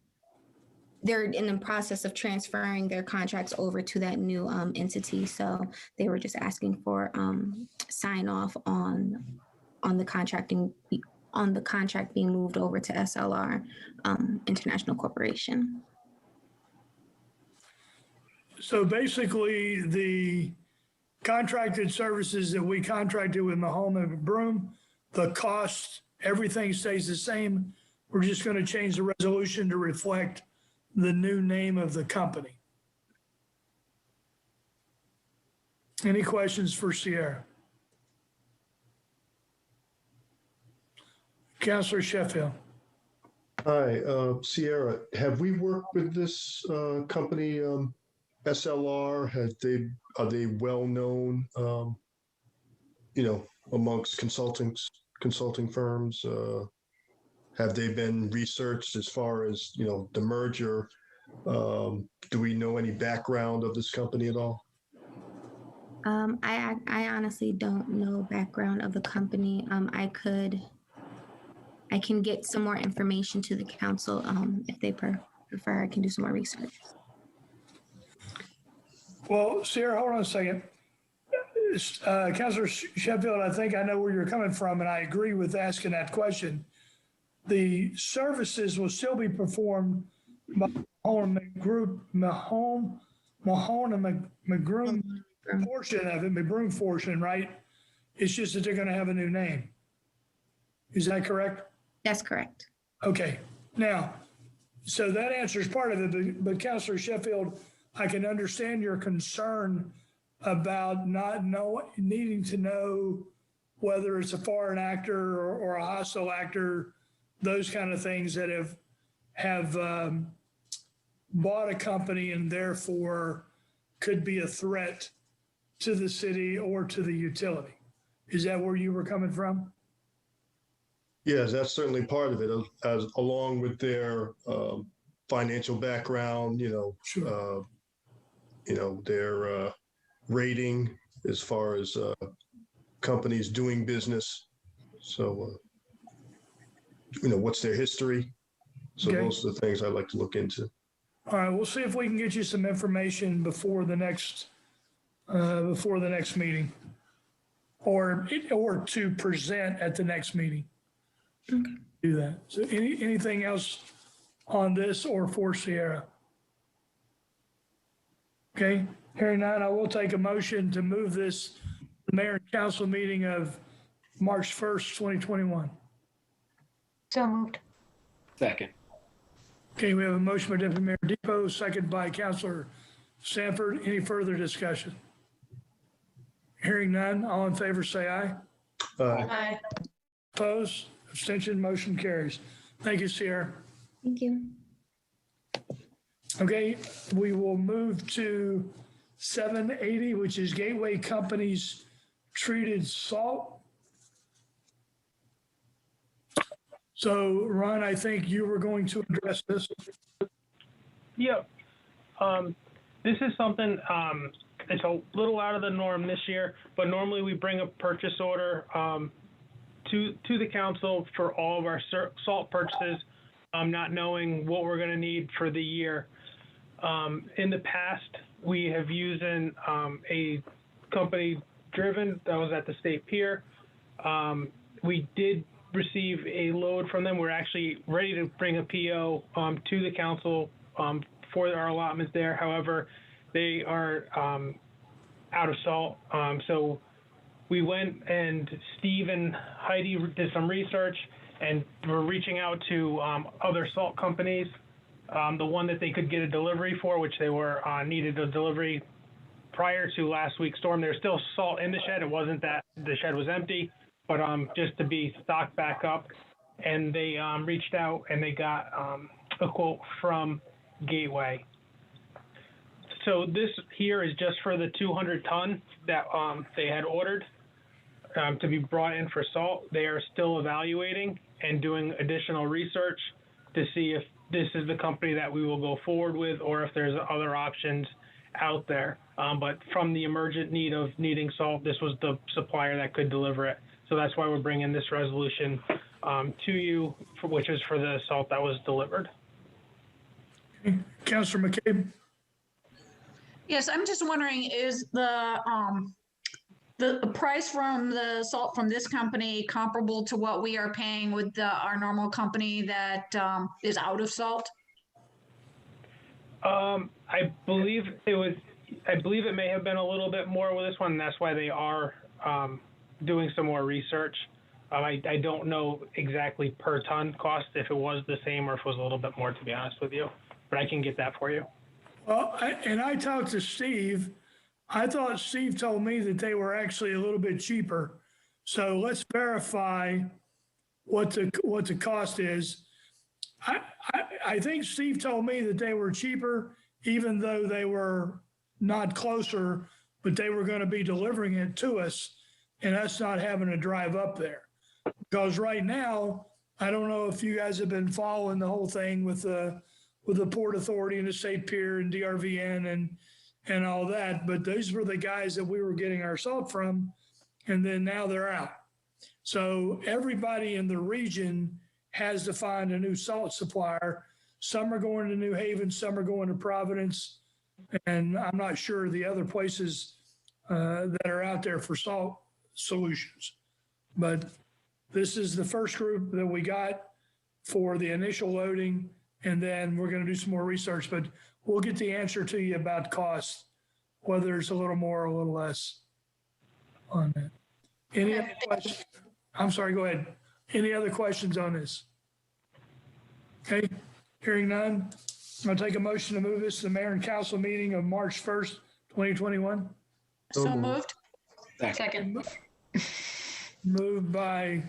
they're in the process of transferring their contracts over to that new entity. So they were just asking for sign off on the contracting, on the contract being moved over to SLR International Corporation. So basically, the contracted services that we contracted with Mahone and McBroom, the cost, everything stays the same. We're just going to change the resolution to reflect the new name of the company. Any questions for Sierra? Councilor Sheffield. Hi, Sierra, have we worked with this company, SLR? Are they well-known, amongst consulting firms? Have they been researched as far as, the merger? Do we know any background of this company at all? I honestly don't know background of the company. I can get some more information to the council if they prefer. I can do some more research. Well, Sierra, hold on a second. Councilor Sheffield, I think I know where you're coming from, and I agree with asking that question. The services will still be performed by Mahone and McGroom portion of it, McBroom portion, right? It's just that they're going to have a new name. Is that correct? That's correct. Okay. Now, so that answers part of it, but Councilor Sheffield, I can understand your concern about not needing to know whether it's a foreign actor or a hostile actor, those kind of things that have bought a company and therefore could be a threat to the city or to the utility. Is that where you were coming from? Yes, that's certainly part of it, as along with their financial background, their rating as far as companies doing business. So, what's their history? So Okay. those are the things I'd like to look into. All right, we'll see if we can get you some information before the next meeting, or to present at the next meeting. Okay. Do that. So anything else on this or for Sierra? Okay, hearing none, I will take a motion to move this mayor and council meeting of March 1st, 2021. So moved. Second. Okay, we have a motion by Deputy Mayor Depot, second by Councilor Sanford. Any further discussion? Hearing none, all in favor say aye. Aye. Opposed? Abstention? Motion carries. Thank you, Sierra. Thank you. Okay, we will move to 780, which is Gateway Company's treated salt. So, Ron, I think you were going to address this. Yeah. This is something, it's a little out of the norm this year, but normally we bring a purchase order to the council for all of our salt purchases, not knowing what we're going to need for the year. In the past, we have used a company Driven that was at the state pier. We did receive a load from them. We're actually ready to bring a PO to the council for our allotments there. However, they are out of salt. So we went, and Steve and Heidi did some research, and we're reaching out to other salt companies. The one that they could get a delivery for, which they were needed a delivery prior to last week's storm. There's still salt in the shed. It wasn't that the shed was empty, but just to be stocked back up. And they reached out and they got a quote from Gateway. So this here is just for the 200 ton that they had ordered to be brought in for salt. They are still evaluating and doing additional research to see if this is the company that we will go forward with, or if there's other options out there. But from the emergent need of needing salt, this was the supplier that could deliver it. So that's why we're bringing this resolution to you, which is for the salt that was delivered. Okay. Councilor McCabe. Yes, I'm just wondering, is the price from the salt from this company comparable to what we are paying with our normal company that is out of salt? I believe it may have been a little bit more with this one, and that's why they are doing some more research. I don't know exactly per ton cost, if it was the same or if it was a little bit more, to be honest with you, but I can get that for you. Well, I talked to Steve. I thought Steve told me that they were actually a little bit cheaper. So let's verify what the cost is. I think Steve told me that they were cheaper, even though they were not closer, but they were going to be delivering it to us and us not having to drive up there. Because right now, I don't know if you guys have been following the whole thing with the Port Authority and the State Pier and DRVN and all that, but those were the guys that we were getting our salt from, and then now they're out. So everybody in the region has to find a new salt supplier. Some are going to New Haven, some are going to Providence, And I'm not sure the other places that are out there for salt solutions. But this is the first group that we got for the initial loading, and then we're going to do some more research, but we'll get the answer to you about cost, whether it's a little more or a little less on that. Any other questions? I'm sorry, go ahead. Any other questions on this? Okay, hearing none. I'll take a motion to move this to the mayor and council meeting of March 1st, 2021. So moved. Second. Moved by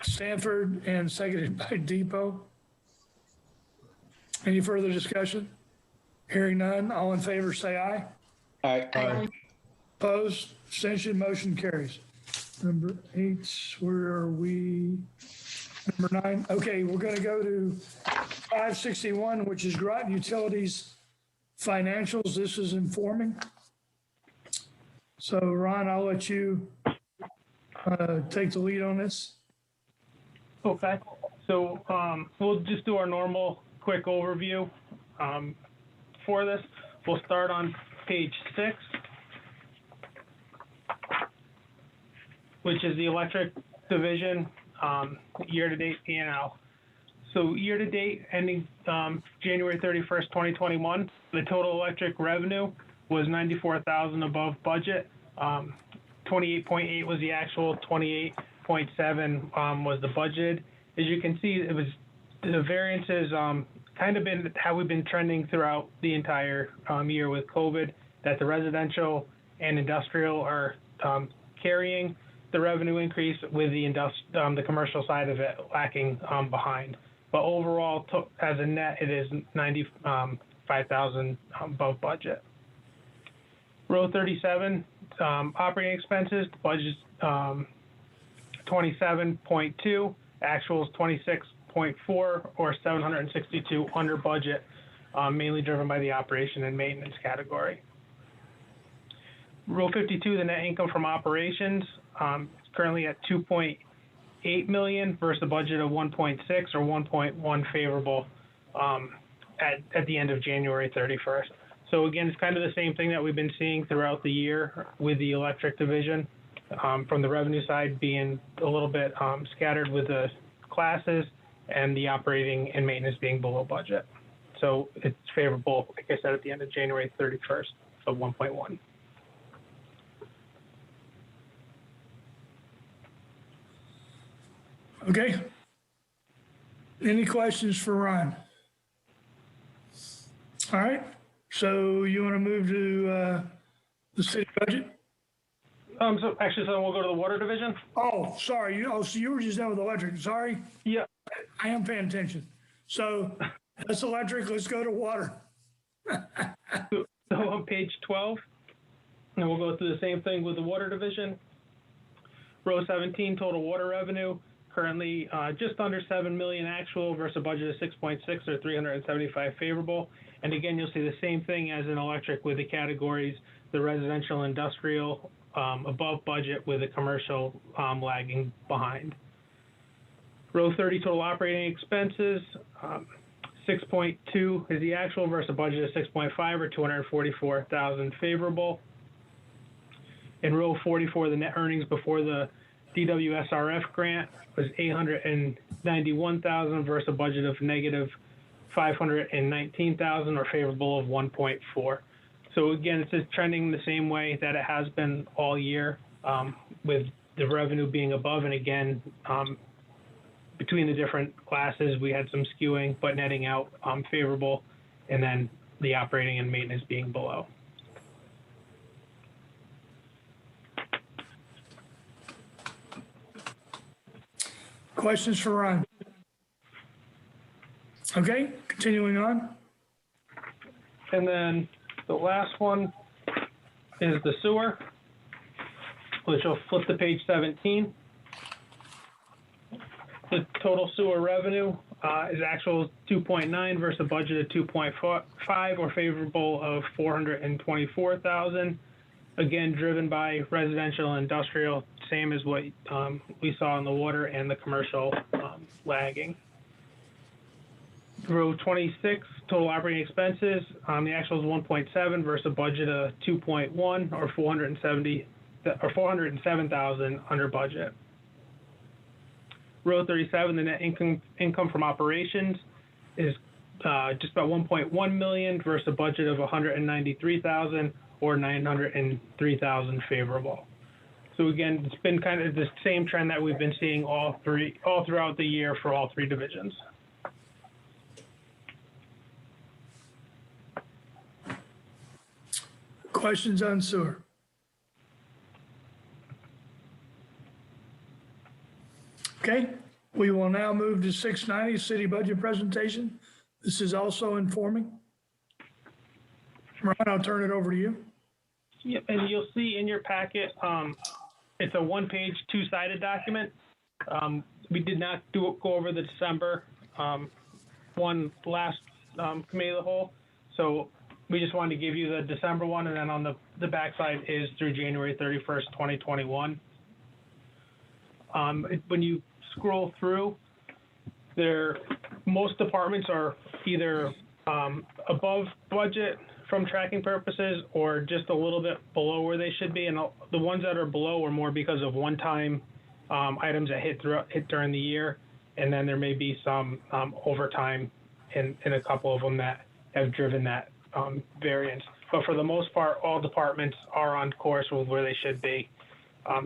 Stanford and seconded by Depot. Any further discussion? Hearing none, all in favor say aye. Aye. Aye. Opposed, abstention, motion carries. Number 8, where are we? Number 9, okay, we're gonna go to 561, which is Groton Utilities Financials. This is informing. So Ron, I'll let you take the lead on this. Okay, so we'll just do our normal quick overview for this. We'll start on page 6, which is the electric division year-to-date P&L. So year-to-date ending January 31st, 2021, the total electric revenue was $94,000 above budget. 28.8 was the actual, 28.7 was the budget. As you can see, it was the variances kind of been how we've been trending throughout the entire year with COVID, that the residential and industrial are carrying the revenue increase with the commercial side of it lacking behind. But overall, as a net, it is $95,000 above budget. Row 37, operating expenses, the budget's 27.2, actuals 26.4, or 762 under budget, mainly driven by the operation and maintenance category. Row 52, the net income from operations, currently at 2.8 million versus a budget of 1.6 or 1.1 favorable at the end of January 31st. So again, it's kind of the same thing that we've been seeing throughout the year with the electric division, from the revenue side being a little bit scattered with the classes and the operating and maintenance being below budget. So it's favorable, like I said, at the end of January 31st of 1.1. Okay. Any questions for Ron? All right. So you want to move to the city budget? So we'll go to the water division. Oh, sorry. So you were just done with electric. Sorry. Yeah. I am paying attention. So that's electric. Let's go to water. So on page 12, and we'll go through the same thing with the water division. Row 17, total water revenue, currently just under 7 million actual versus a budget of 6.6 or 375 favorable. And again, you'll see the same thing as in electric with the categories, the residential, industrial above budget with the commercial lagging behind. Row 30, total operating expenses, 6.2 is the actual versus a budget of 6.5 or 244,000 favorable. In row 44, the net earnings before the DWSRF grant was 891,000 versus a budget of negative 519,000 or favorable of 1.4. So again, it's just trending the same way that it has been all year, with the revenue being above, and again, between the different classes, we had some skewing, but netting out favorable, and then the operating and maintenance being below. Questions for Ron? Okay, continuing on. And then the last one is the sewer, which will flip to page 17. The total sewer revenue is actual 2.9 versus a budget of 2.5 or favorable of 424,000. Again, driven by residential and industrial, same as what we saw in the water and the commercial lagging. Row 26, total operating expenses. The actual is 1.7 versus a budget of 2.1, or 407,000 under budget. Row 37, the net income from operations is just about 1.1 million versus a budget of 193,000, or 903,000 favorable. So again, it's been kind of the same trend that we've been seeing all throughout the year for all three divisions. Questions on sewer? Okay, we will now move to 690, city budget presentation. This is also informing. Ron, I'll turn it over to you. Yep, and you'll see in your packet, it's a one-page, two-sided document. We did not go over the December one last committee of the whole, so we just wanted to give you the December one, and then on the backside is through January 31st, 2021. When you scroll through, most departments are either above budget from tracking purposes or just a little bit below where they should be, and the ones that are below are more because of one-time items that hit during the year, and then there may be some overtime in a couple of them that have driven that variance. But for the most part, all departments are on course with where they should be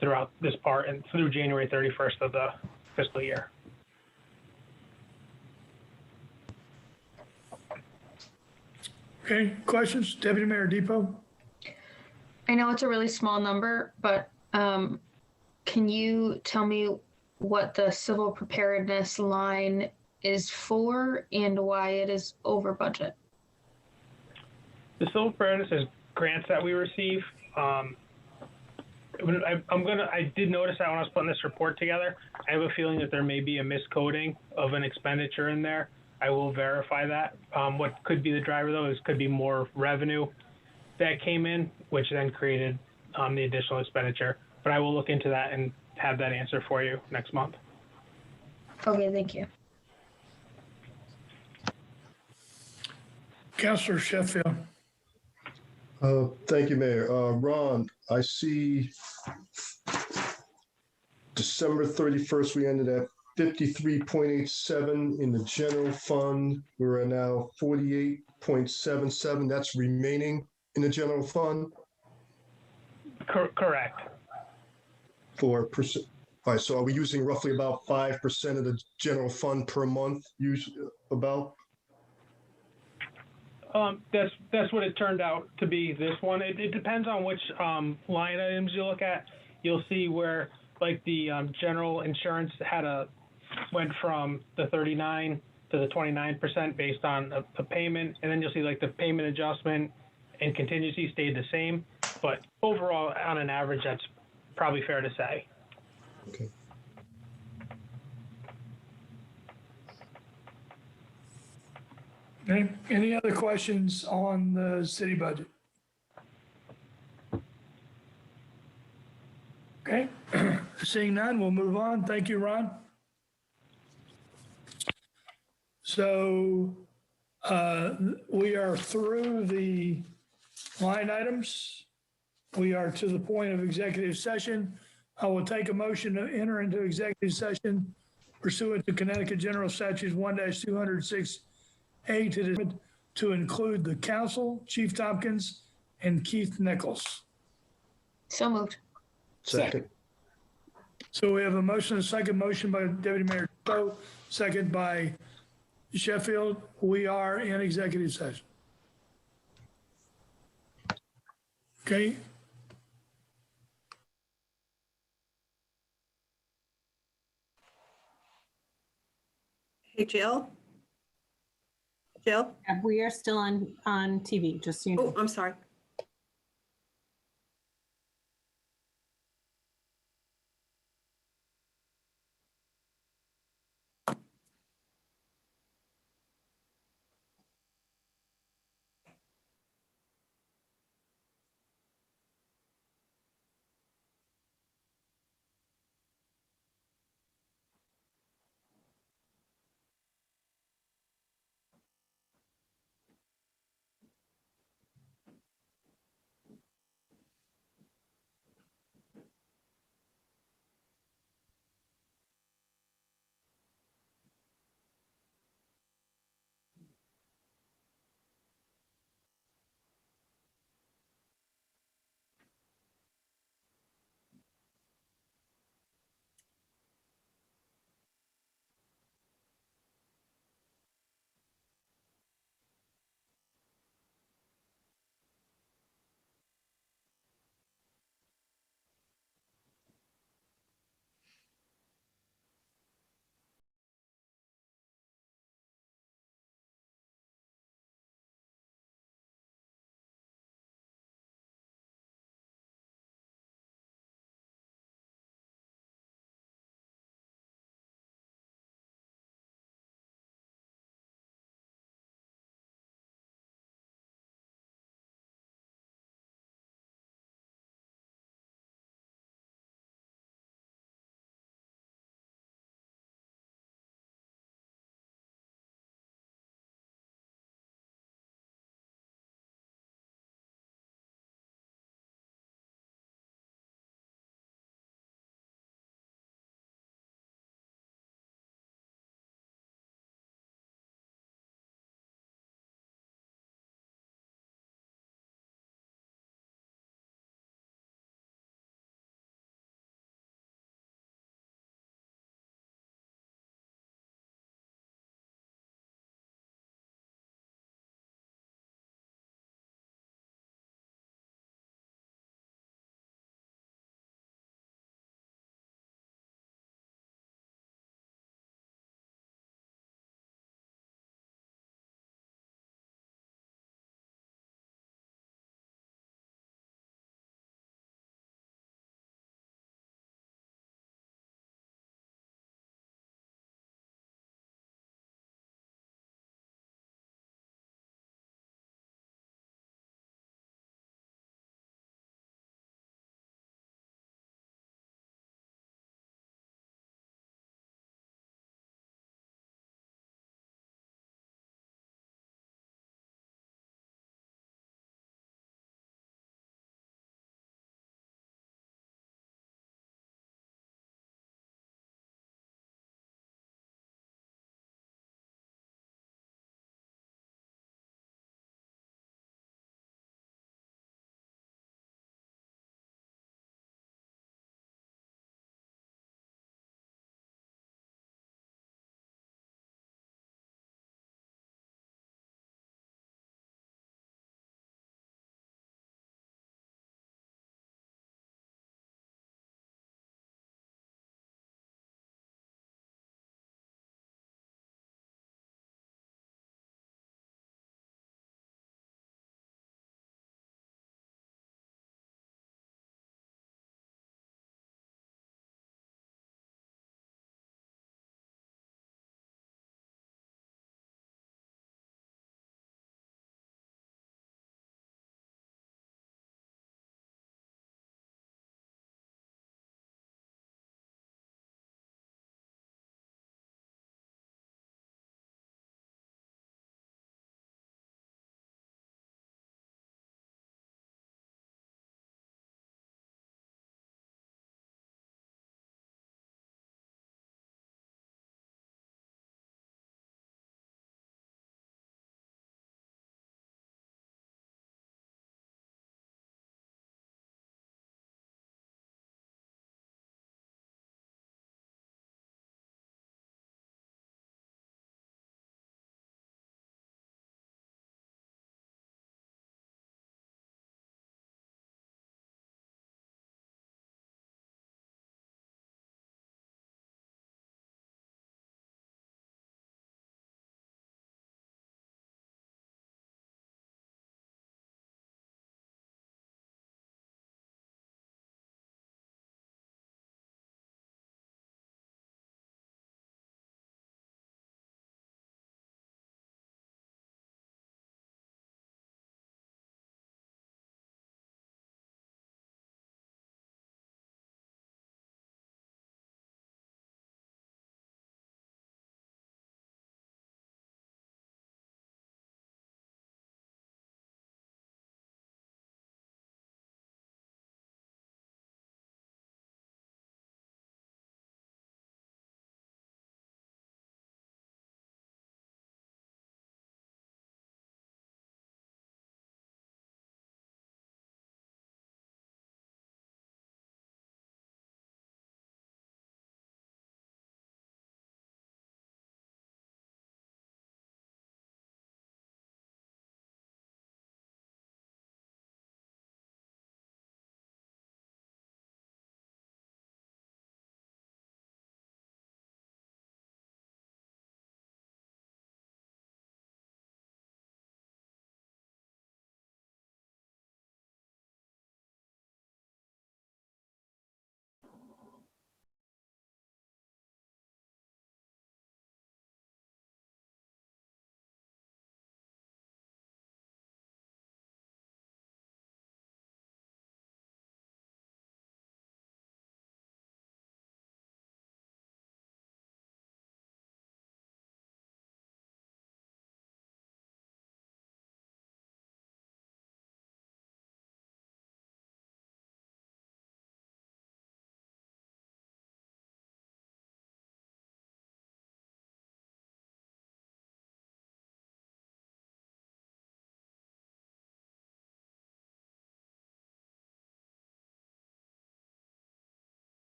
throughout this part and through January 31st of the fiscal year. Okay, questions? Deputy Mayor Depot? I know it's a really small number, but can you tell me what the civil preparedness line is for and why it is over budget? The civil preparedness is grants that we receive. I did notice that when I was putting this report together. I have a feeling that there may be a miscoding of an expenditure in there. I will verify that. What could be the driver, though, is could be more revenue that came in, which then created the additional expenditure. But I will look into that and have that answer for you next month. Okay, thank you. Councilor Sheffield. Thank you, Mayor. Ron, I see December 31st, we ended at 53.87 in the general fund. We're at now 48.77. That's remaining in the general fund? Correct. All right, so are we using roughly about 5% of the general fund per month, about? That's what it turned out to be, this one. It depends on which line items you look at. You'll see where, like, the general insurance went from the 39 to the 29% based on a payment, and then you'll see, like, the payment adjustment and contingency stayed the same. But overall, on an average, that's probably fair to say. Okay. Okay. Any other questions on the city budget? Okay. Seeing none, we'll move on. Thank you, Ron. So we are through the line items. We are to the point of executive session. I will take a motion to enter into executive session pursuant to Connecticut General Statutes 1-206A to include the council, Chief Tompkins, and Keith Nichols. So moved. Second. So we have a motion, a second motion by Deputy Mayor Depot, second by Sheffield. We are in executive session. Okay. Hey, Jill? Jill? We are still on TV, just so you know. Oh, I'm sorry.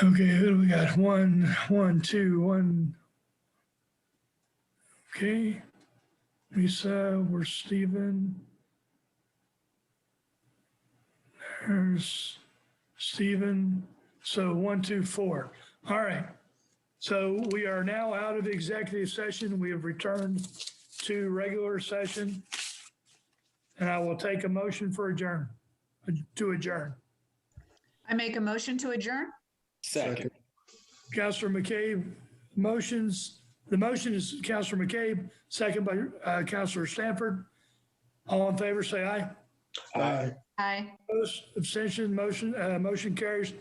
Okay, who do we got? One, two, one. Okay. Lisa, we're Stephen. There's Stephen. So 1, 2, 4. All right. So we are now out of executive session. We have returned to regular session. And I will take a motion for to adjourn. I make a motion to adjourn. Second. Councilor McCabe motions. The motion is Councilor McCabe, second by Councilor Stanford. All in favor, say aye. Aye. Aye. Opposed, abstention, motion carries.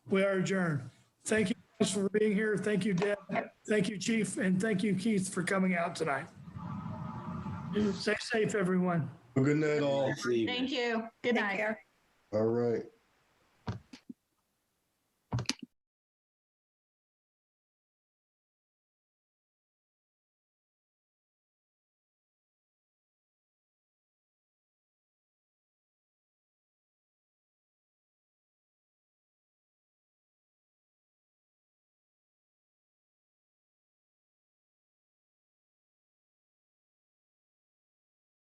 We are adjourned. Thank you guys for being here. Thank you, Deb. Thank you, Chief, and thank you, Keith, for coming out tonight. Stay safe, everyone. Well, good night, all. Thank you. Good night. All right.